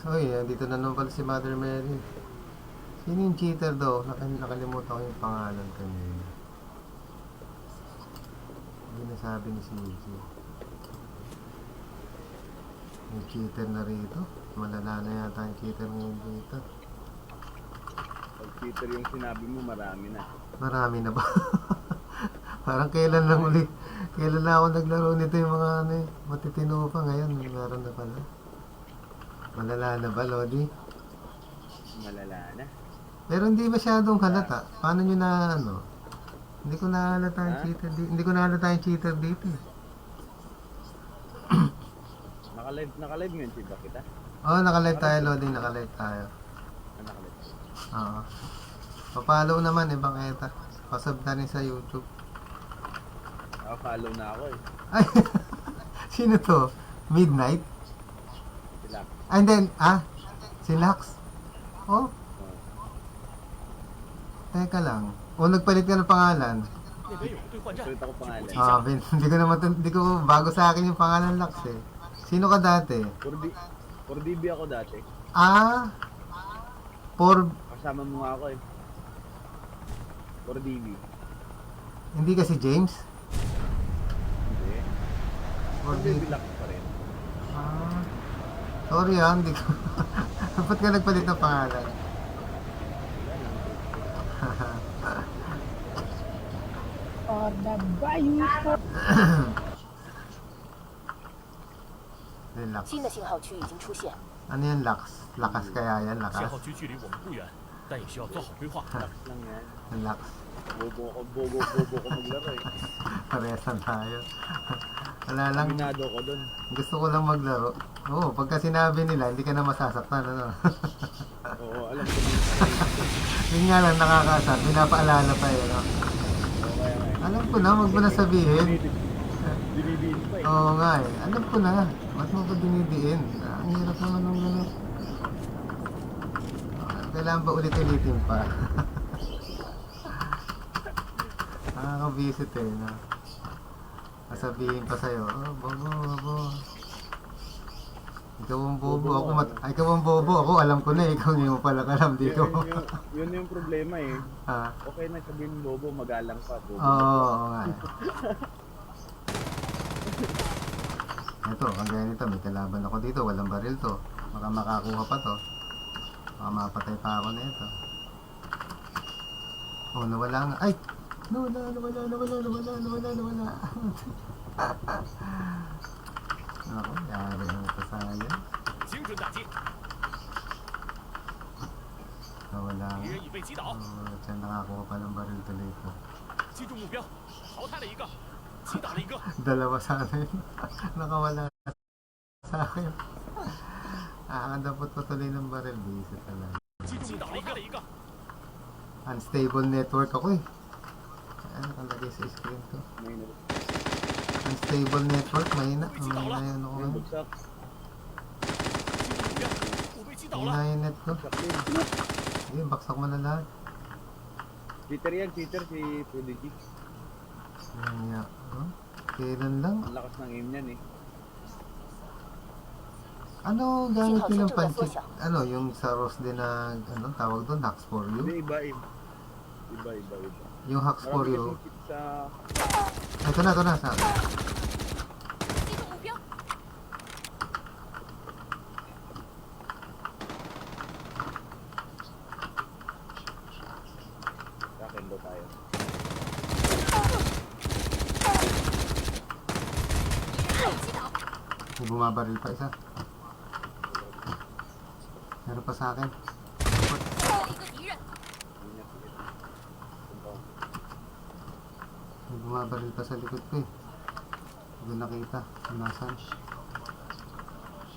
Uy, dito na naman pala si Mother Mary. Sino yung cheater daw? Nakalimutan ko yung pangalan kanina. Hindi nasabi ni si Yuji. Yung cheater na rito. Malala na yata yung cheater ngayon dito. Pag cheater yung sinabi mo, marami na. Marami na ba? Parang kailan lang uli. Kailan na ako naglaro nito yung mga ano eh. Matitino pa ngayon. Meron na pala. Malala na ba, Lodi? Malala na. Pero hindi masyadong halata. Paano nyo na ano? Hindi ko nahalata yung Ha? cheater dito. Hindi ko nahalata yung cheater dito eh. Naka-live ngayon, si Bakita? Oo, nakalive tayo, Lodi. Nakalive tayo. Naka-live. Oo. Papalo naman eh, Bangeta. Pasab na rin sa YouTube. Naka-follow na ako eh. Ay! Sino to? Midnight? Sila. And then, si Lux? Oh, teka lang. O, nagpalit ka ng pangalan. 那边有个兑换站， Salita ko pangalan. Hindi ko naman, hindi ko, bago sa akin yung pangalan Lux eh. Sino ka dati? 4DB ako dati. For, Kasama mo nga ako eh. 4DB. hindi kasi James? Hindi. 4DB lang pa rin. Sorry hindi ko. Ba't ka nagpalit ng pangalan? For the bayou. Relax. 新的信号区已经出现， Ano yan, Lux? Lakas kaya yan, 信 lakas? 号区距离我们不远，但也需要做好规划。 Lang yan. Relax. Bobo ko maglaro eh. Paresan tayo. Wala lang. Aminado ko dun. Gusto ko lang maglaro. Oo, pagka sinabi nila, hindi ka na masasaktan, ano? Oo, alam ko na. Yun nga lang, nakakasar. Pinapaalala pa yun, no? Oo, kaya nga eh. Alam ko na, wag mo na sabihin. Dinidiin pa eh. Oo nga eh. Alam ko na. Ba't mo ko dinidiin? Ang hirap naman nung gano'n. Kailangan ba ulit-ulitin pa? Nakaka-visit eh, no? Sasabihin pa sa'yo, oh, bobo. Ikaw ang bobo, ikaw ang bobo, ako alam ko na, ikaw hindi mo pala alam dito. Yun yung problema eh. Ah, Okay na sabihin bobo, magalang pa. Bobo. oo nga eh. Ito, ang ganito, may kalaban ako dito, walang baril to. Baka makakuha pa to. Baka mapatay pa ako na ito. Oh, nawala nga. Ay! Nawala. Ako, yari ang kasaya. 精准打击， Nawala 敌 nga. 人已被击倒， Diyan nakakuha pa ng baril tuloy ko. 击中目标，淘汰了一个，击倒了一个。 Dalawa sana yun. Nakawala sa akin. Nakakadapot pa tuloy ng baril. Bisit talaga. 击倒了一个。 Unstable network ako eh. Ano nakalagay sa screen to? May nabagsak. Unstable network, mahina. Mahina yun ako. May nabagsak. 击中目标，我被击倒 Mahina 了。 yung net ko. Bagsak din. Ayun, baksak mo na lahat. Cheater yan, cheater si Prodigy. Yan nga. Huh? Kailan lang? Ang lakas ng aim niyan eh. Ano gamit nyo ng panchit? Ano, yung sa Ross din na, ano, tawag doon, Hacks for You? Hindi, iba. Iba. Yung Hacks for Marami You, kasing cheat sa Ito na, ito na. Sa... 击中目标， Sa akin daw tayo. 被击倒， May bumabaril pa isa. Meron pa sa akin. 击了一个敌人， Hindi niya sige. Compound. May bumabaril pa sa likod ko eh. Hindi ko nakita. Kung nasan.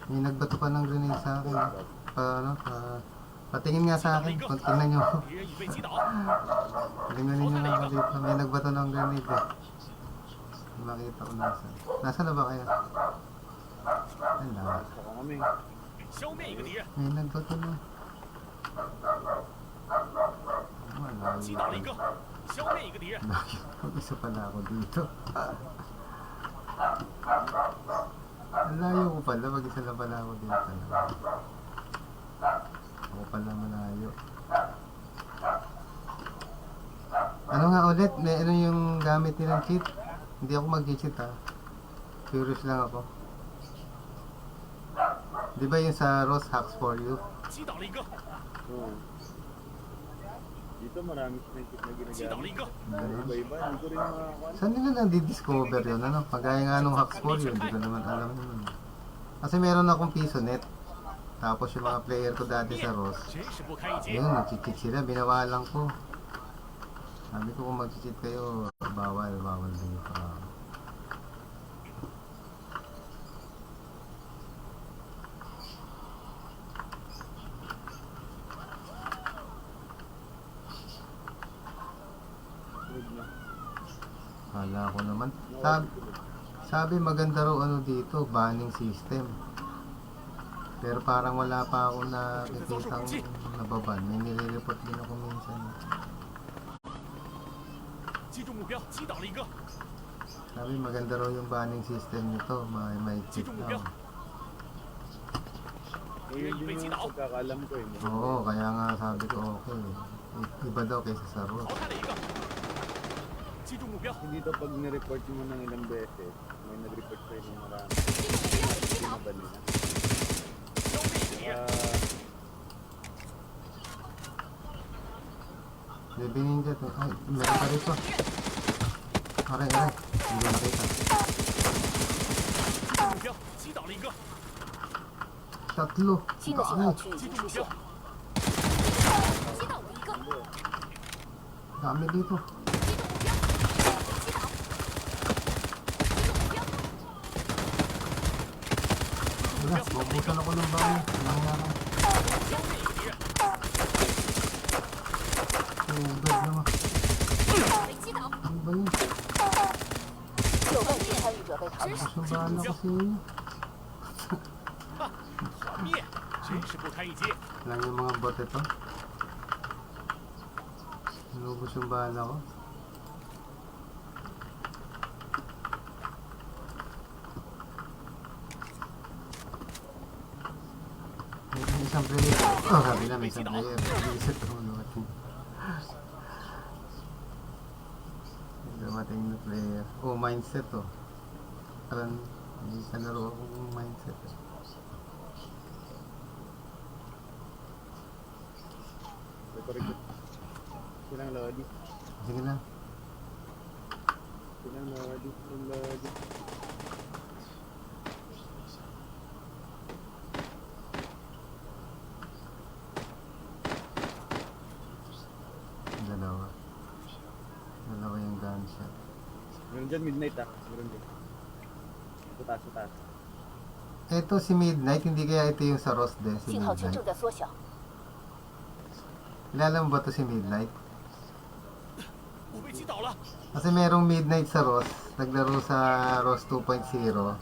May nagbato pa ng grenade sa akin. Patingin nga sa akin. Kung tingnan nyo. 敌人已被击倒， Tingnan ninyo nga ako dito. May nagbato ng grenade eh. Hindi makita ko nasan. Nasaan na ba kaya? Wala. Saka kami. 消灭一个敌人， May nagbato na. Wala. 击倒了一个，消灭一个敌人， Isa pala ako dito. Ang layo ko pala. Mag-isa na pala ako dito. Ako pala malayo. Ano nga ulit? May ano yung gamit nilang cheat? Hindi ako mag-cheat ha. Curious lang ako. Di ba yung sa Ross Hacks for You? 击倒了一个， Oo. Dito marami sniper na 击倒了一 ginagamit. 个， Iba-iba. Hindi ko rin makakuha. Saan nila na-discover yun? Ano? Pagkaya nga nung Hacks for You, hindi ko naman alam yun. Kasi meron akong piso net. Tapos yung mga player ko dati sa Ross, 真是不堪一击， ayun, nag-cheat sila, binawalan ko. Sabi ko kung mag-cheat kayo, bawal din pa. Huwag na. Kala ko naman. Sabi maganda raw ano dito, banning system. Pero parang wala pa ako nakikitang nababan. May nire-report din ako minsan. 击中目标，击倒了一个， Sabi maganda raw yung banning system nito. May 击 cheat 中目标 lang.， Eh, yun din yung pagkakalam ko eh. Oo, kaya nga sabi ko okay. Iba daw kaysa sa 淘 Ross. 汰了一个，击中目标， Kasi dito pag nireport mo ng ilang beses, may nag-report sa'yo ng marami. 击中目标，被击倒， Pinabali na. 消灭一个敌人， Baby Ninja to. Ay, meron pa rito. Aray. Hindi ko nakita. 击中目标，击倒了一个， Tatlo. 新的信号区已经出现，击倒了一个， Dami dito. 击中目标，被击倒，击中目标， Wala, mabutan ako ng bahay. Nangyari. 消灭一个敌人， Tugad naman. 被击倒， Ano ba yun? 有问题参与者被淘汰。 Tapos yung bala kasi yun. 团灭，真是不堪一击， Lang yung mga bot ito. Nalubos yung bala ko. May isang player. Oh, sabi na may isang player. Reset ako natin. May dumating na player. Oh, mindset oh. Parang may kalaro akong mindset eh. Record. Silang Lodi. Sige lang. Silang Lodi. Silang Lodi. Dalawa. Dalawa yung gunshot. Meron dyan midnight ah. Meron dyan. Sa taas. Ito si Midnight, hindi kaya ito yung sa Ross din, si 信号圈 Midnight. 正在缩小， Kilala mo ba ito si Midnight? 我被击倒了， Kasi merong Midnight sa Ross, naglaro sa Ross 2.0.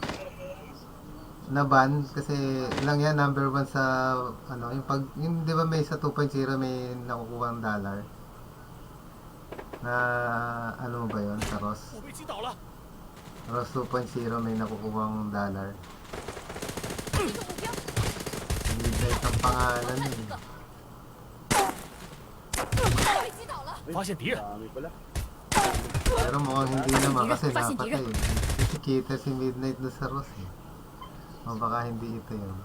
Na-ban kasi lang yan, number 1 sa ano, yung di ba may sa 2.0 may nakukuha ng dollar. Na ano ba yun sa Ross? 我被击倒了， Ross 2.0 may nakukuha ng dollar. 击中目标， Midnight ang pangalan eh. 被击倒了， 发现敌人， Dami pala. Pero mukhang hindi naman kasi napatay. Kasi kita si Midnight na sa Ross eh. O baka hindi ito yun.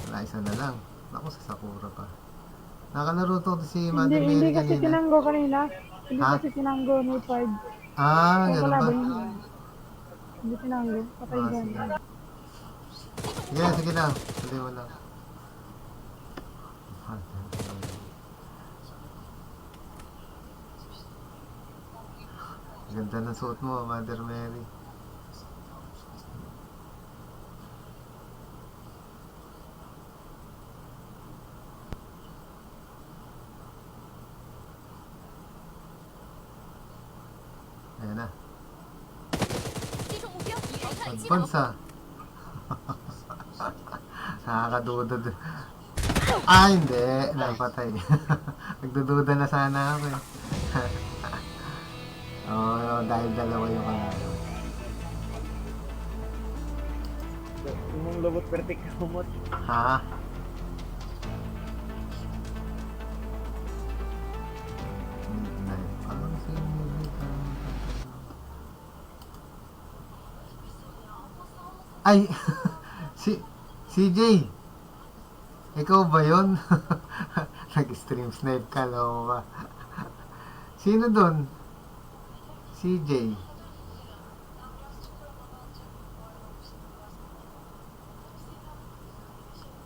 Wala, isa na lang. Naku, sa Sakura pa. Nakalaro to si Mother Hindi, hindi Mary kasi kanina. tinanggo kanina. Hindi Ha? kasi tinanggo ni Pard. Ah, Kung ganun wala ba? ba yun? Hindi tinanggo. Patay Ah, dyan. sige. Sige, sige lang. Hindi mo lang. Ganda ng suot mo, Mother Mary. Ayan na. 击中目标，敌人开始击倒。 Advance ah. Nakakaduda dun. Ah, hindi. Napatay. Nagdududa na sana ako eh. Oo, dahil dalawa yung kanalo. Yung lobot pertik kumot. Ha? Midnight. Parang si Midnight. Ay! si CJ! Ikaw ba yun? Nag-stream snipe ka, loko ka. Sino dun? CJ.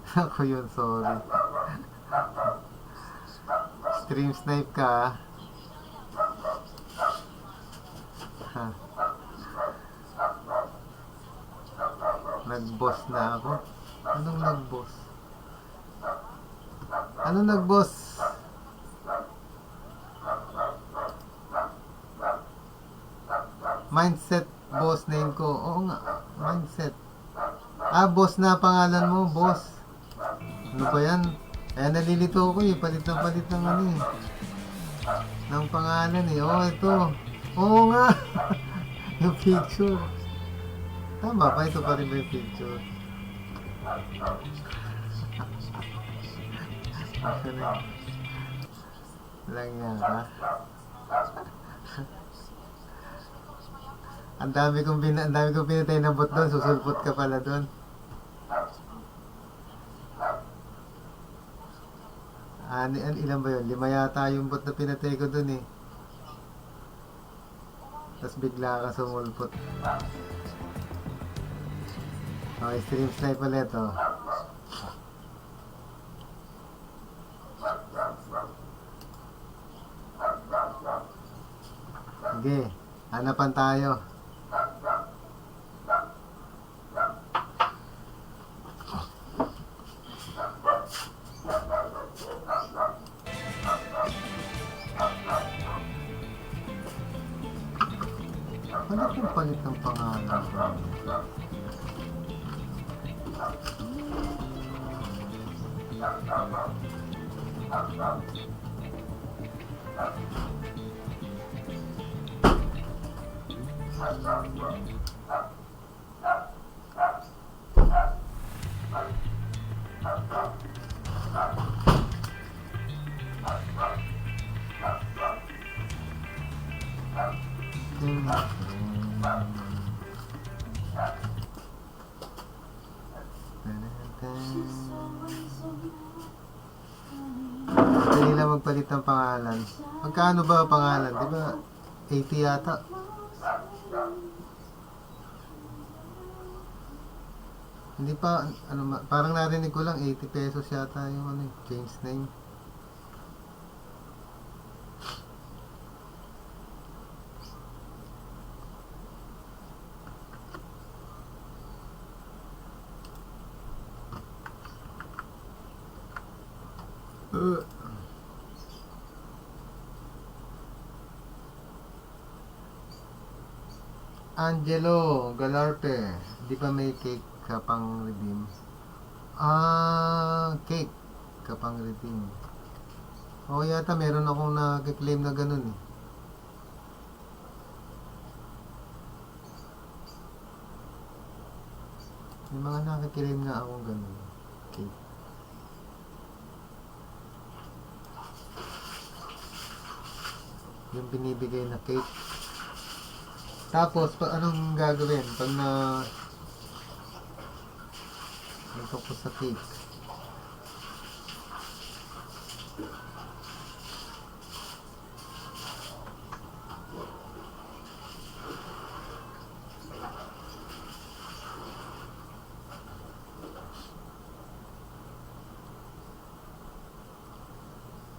Ako yun, sorry. Stream snipe ka, ah. Ha. Nag-boss na ako. Anong nag-boss? Anong nag-boss? Mindset boss name ko. Oo nga, mindset. Ah, boss na pangalan mo, boss. Ano ba yan? Kaya nalilito ko eh. Palit ng ano eh. Ng pangalan eh. Oh, ito. Oo nga. Yung picture. Tama pa, ito pa rin ba yung picture? Ako na. Lang yan ha. Ang dami kong pinatay na bot doon. Susulpot ka pala doon. Ilan ba yun? 5 yata yung bot na pinatay ko doon eh. Tapos bigla ka sumulpot. Okay, stream snipe ulit oh. Sige, hanapan tayo. Ano kung palit ng pangalan? Dali lang magpalit ng pangalan. Magkano ba ang pangalan? Di ba 80 yata? Hindi pa, parang narinig ko lang 80 pesos yata yung change name. Angelo Galarpe, di ba may cake ka pang redeem? Ah, cake ka pang redeem. O yata meron akong nag-claim na ganun eh. May mga nag-claim na akong ganun. Cake. Yung binibigay na cake. Tapos, anong gagawin? Pag ito ko sa cake.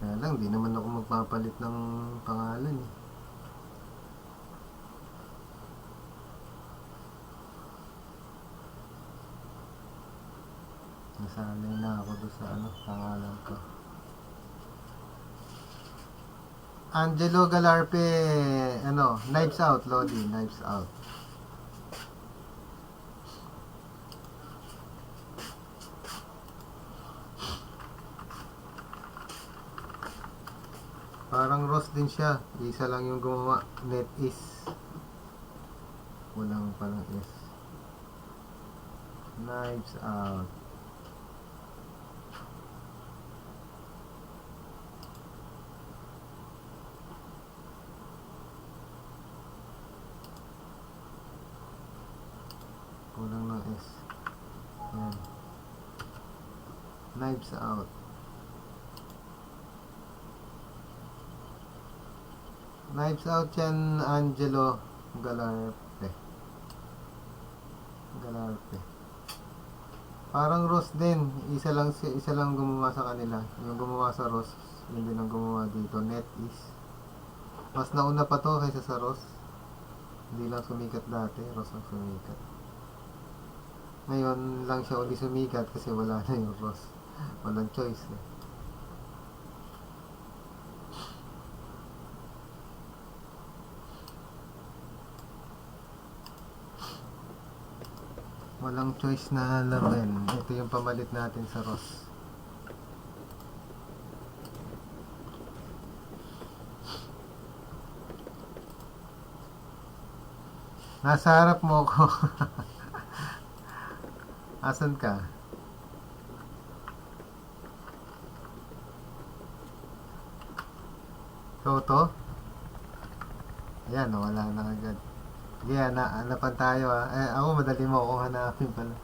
Kaya lang, di naman ako magpapalit ng pangalan eh. Nasanay na ako doon sa pangalan ko. Angelo Galarpe, Knives Out, Lodi, Knives Out. Parang Ross din siya. Isa lang yung gumawa. NetEase. Walang palang S. Knives Out. Kulang ng S. Yan. Knives Out. Knives Out yan, Angelo Galarpe. Parang Ross din. Isa lang gumawa sa kanila. Yung gumawa sa Ross, yun din ang gumawa dito. NetEase. Mas nauna pa to kaysa sa Ross. Hindi lang sumikat dati. Ross ang sumikat. Ngayon lang siya uli sumikat kasi wala na yung Ross. Walang choice eh. Walang choice na laban. Ito yung pamalit natin sa Ross. Nasa harap mo ako. Asan ka? Toto? Ayan, wala na agad. Sige, hanapan tayo ako madali mo akong hanapin pala.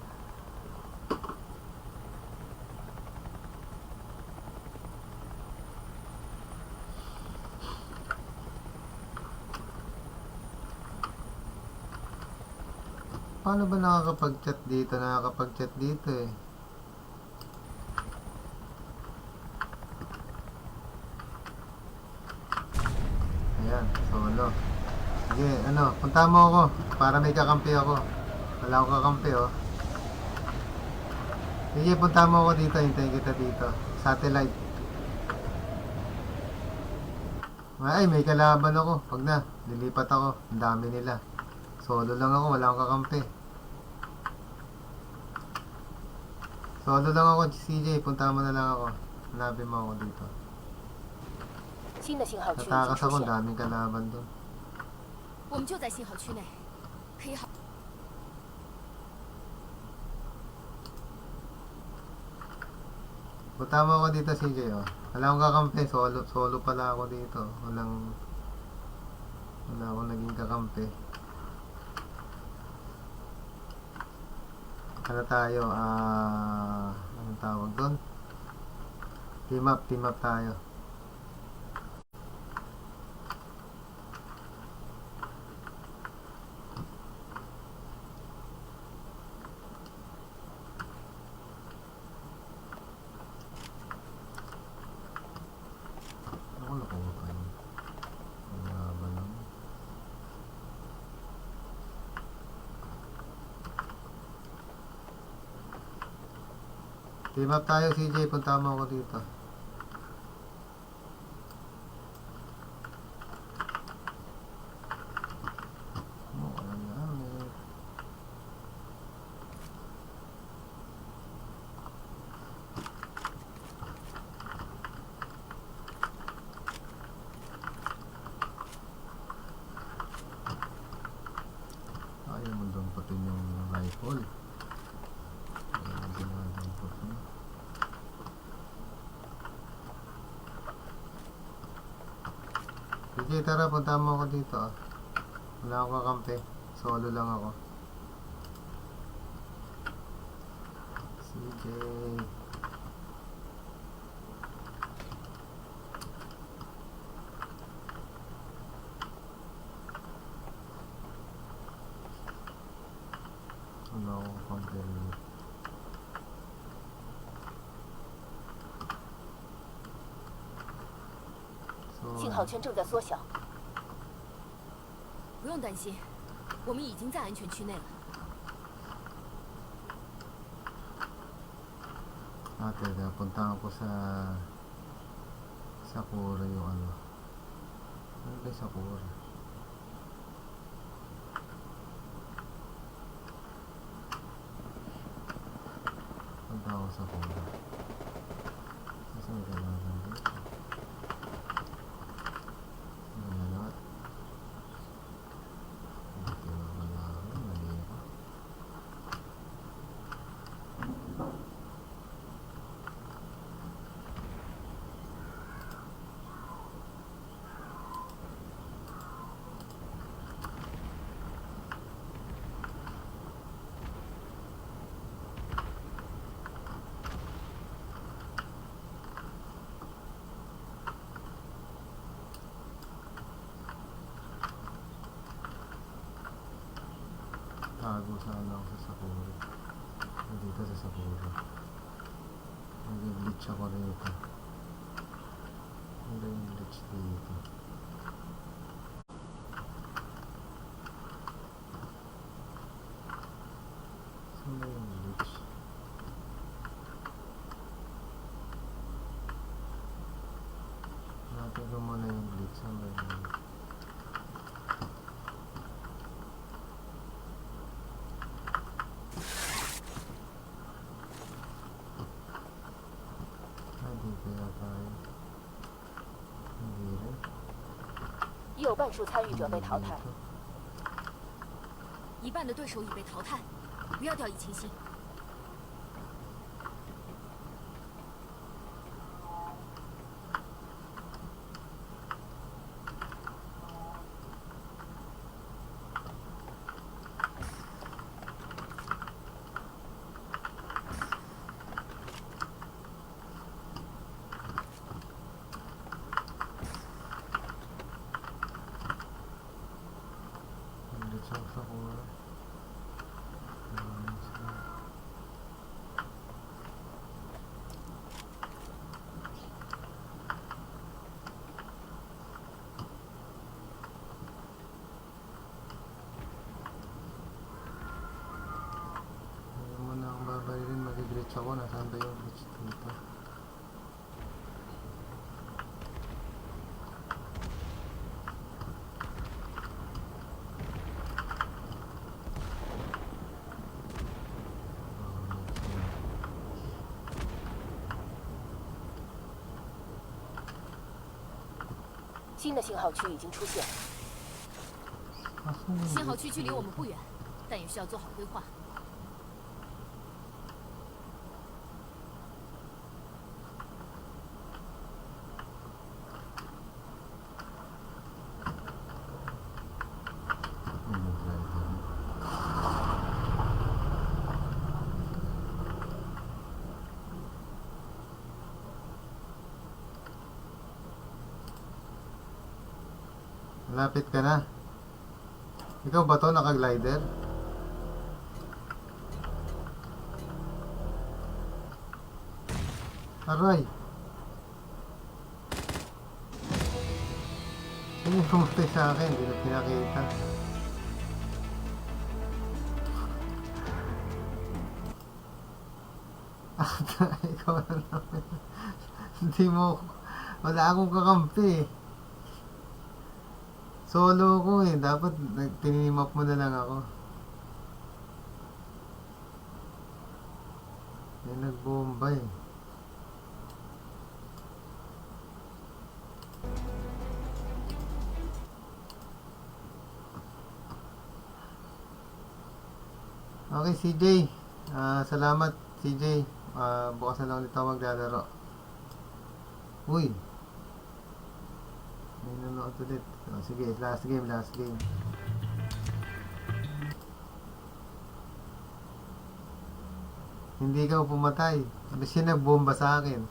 Paano ba nakakapag-chat dito? Nakakapag-chat dito eh. Ayan, solo. Sige, punta mo ako para may kakampi ako. Wala akong kakampi oh. Sige, punta mo ako dito. Hintayin kita dito. Satellite. Ay, may kalaban ako. Pag na, lilipat ako. Ang dami nila. Solo lang ako, wala akong kakampi. Solo lang ako, CJ. Punta mo na lang ako. Hanapin mo ako dito. 新的信号区已经 Natakas 出 ako, 现。 daming kalaban doon. 我们就在信号区内，可以好。 Punta mo ako dito, CJ, oh. Wala akong kakampi. Solo pala ako dito. Wala akong naging kakampi. Ano tayo? Anong tawag doon? Team up tayo. Ako nakuha pa yun. Wala ba lang? Team up tayo, CJ. Punta mo ako dito. Walang gamit. Ayaw mo doon pati yung rifle. Ayaw mo ginagawa ko ito. Sige, tara, punta mo ako dito. Ah. Wala akong kakampi. Solo lang ako. CJ. Wala akong kakampi. 信号圈正在缩小，不用担心，我们已经在安全区内了。 Ate, napunta ako sa Sakura yung ano. Ano ba yung Sakura? Punta ako sa Sakura. Kasi may kailangan dito. Ano lahat? Hindi na kailangan. Mali ako. Tago sana ako sa Sakura. Dito sa Sakura. Nag-glitch ako rito. Ano yung glitch dito? Saan ba yung glitch? Natin ko muna yung glitch. Saan ba yung glitch? Kaya tayo. Hindi rin. 已有半数参与者被淘汰。 Dito. 一半的对手已被淘汰，不要掉以轻心。 Glitch ako sa Sakura. Ayaw mo na akong babarilin, mag-glitch ako. Nasaan ba yung glitch dito? Oh, 新的信号区已经出现， Asan yung 信号 glitch 区距离我们 dito? 不远，但也需要做好规划。 May nag-driver. Malapit ka na. Ikaw ba to naka-glider? Aray! Sino yung pumatay sa akin? Hindi na pinakita. Ikaw na naman. Hindi mo... Wala akong kakampi. Solo ko eh. Dapat tinimap mo na lang ako. May nagbomba eh. Okay, CJ. Salamat, CJ. Bukas na lang ulit ako maglalaro. Uy. May nanonood. Count ulit. Oh, sige, last game, last game. Hindi ka pumatay. Siya nagbomba sa akin.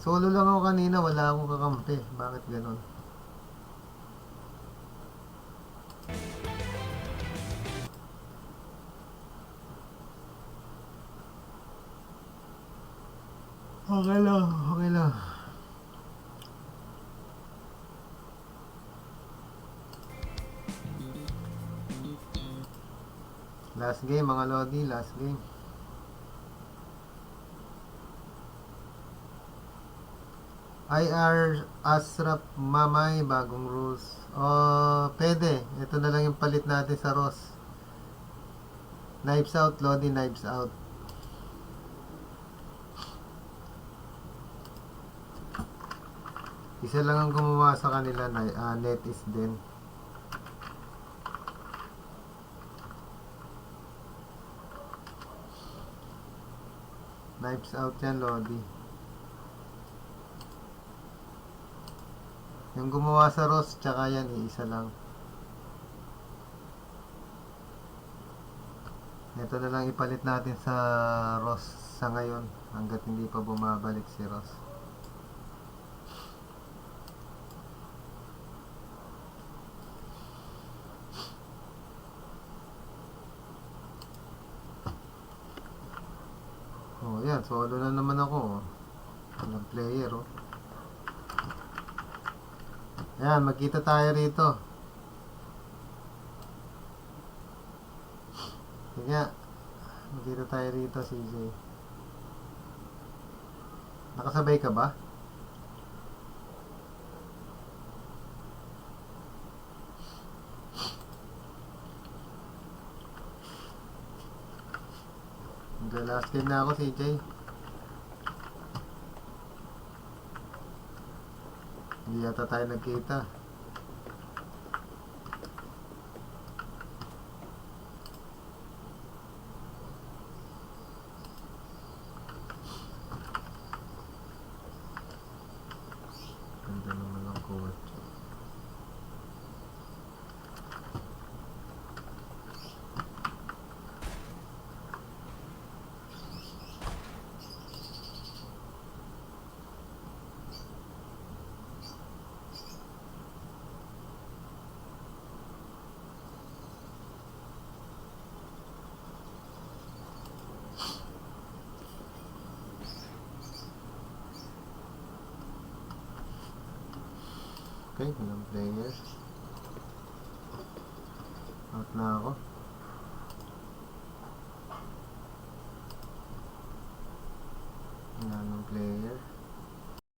Solo lang ako kanina, wala akong kakampi. Bakit ganon? Okay lang, okay lang. Last game mga Lodi, last game. IR Asrap Mamay, bagong rules. Oh, pwede. Ito na lang yung palit natin sa Ross. Knives out, Lodi, knives out. Isa lang ang gumawa sa kanila na net is din. Knives out yan, Lodi. Yung gumawa sa Ross, tsaka yan, iisa lang. Ito na lang ipalit natin sa Ross sa ngayon, hanggat hindi pa bumabalik si Ross. Oh, yan, solo na naman ako. Walang player, oh. Ayan, magkita tayo rito. Sige, magkita tayo rito, CJ. Nakasabay ka ba? Last game na ako, CJ. Hindi yata tayo nagkita. Ganda naman ang court. Okay, walang players. Out na ako.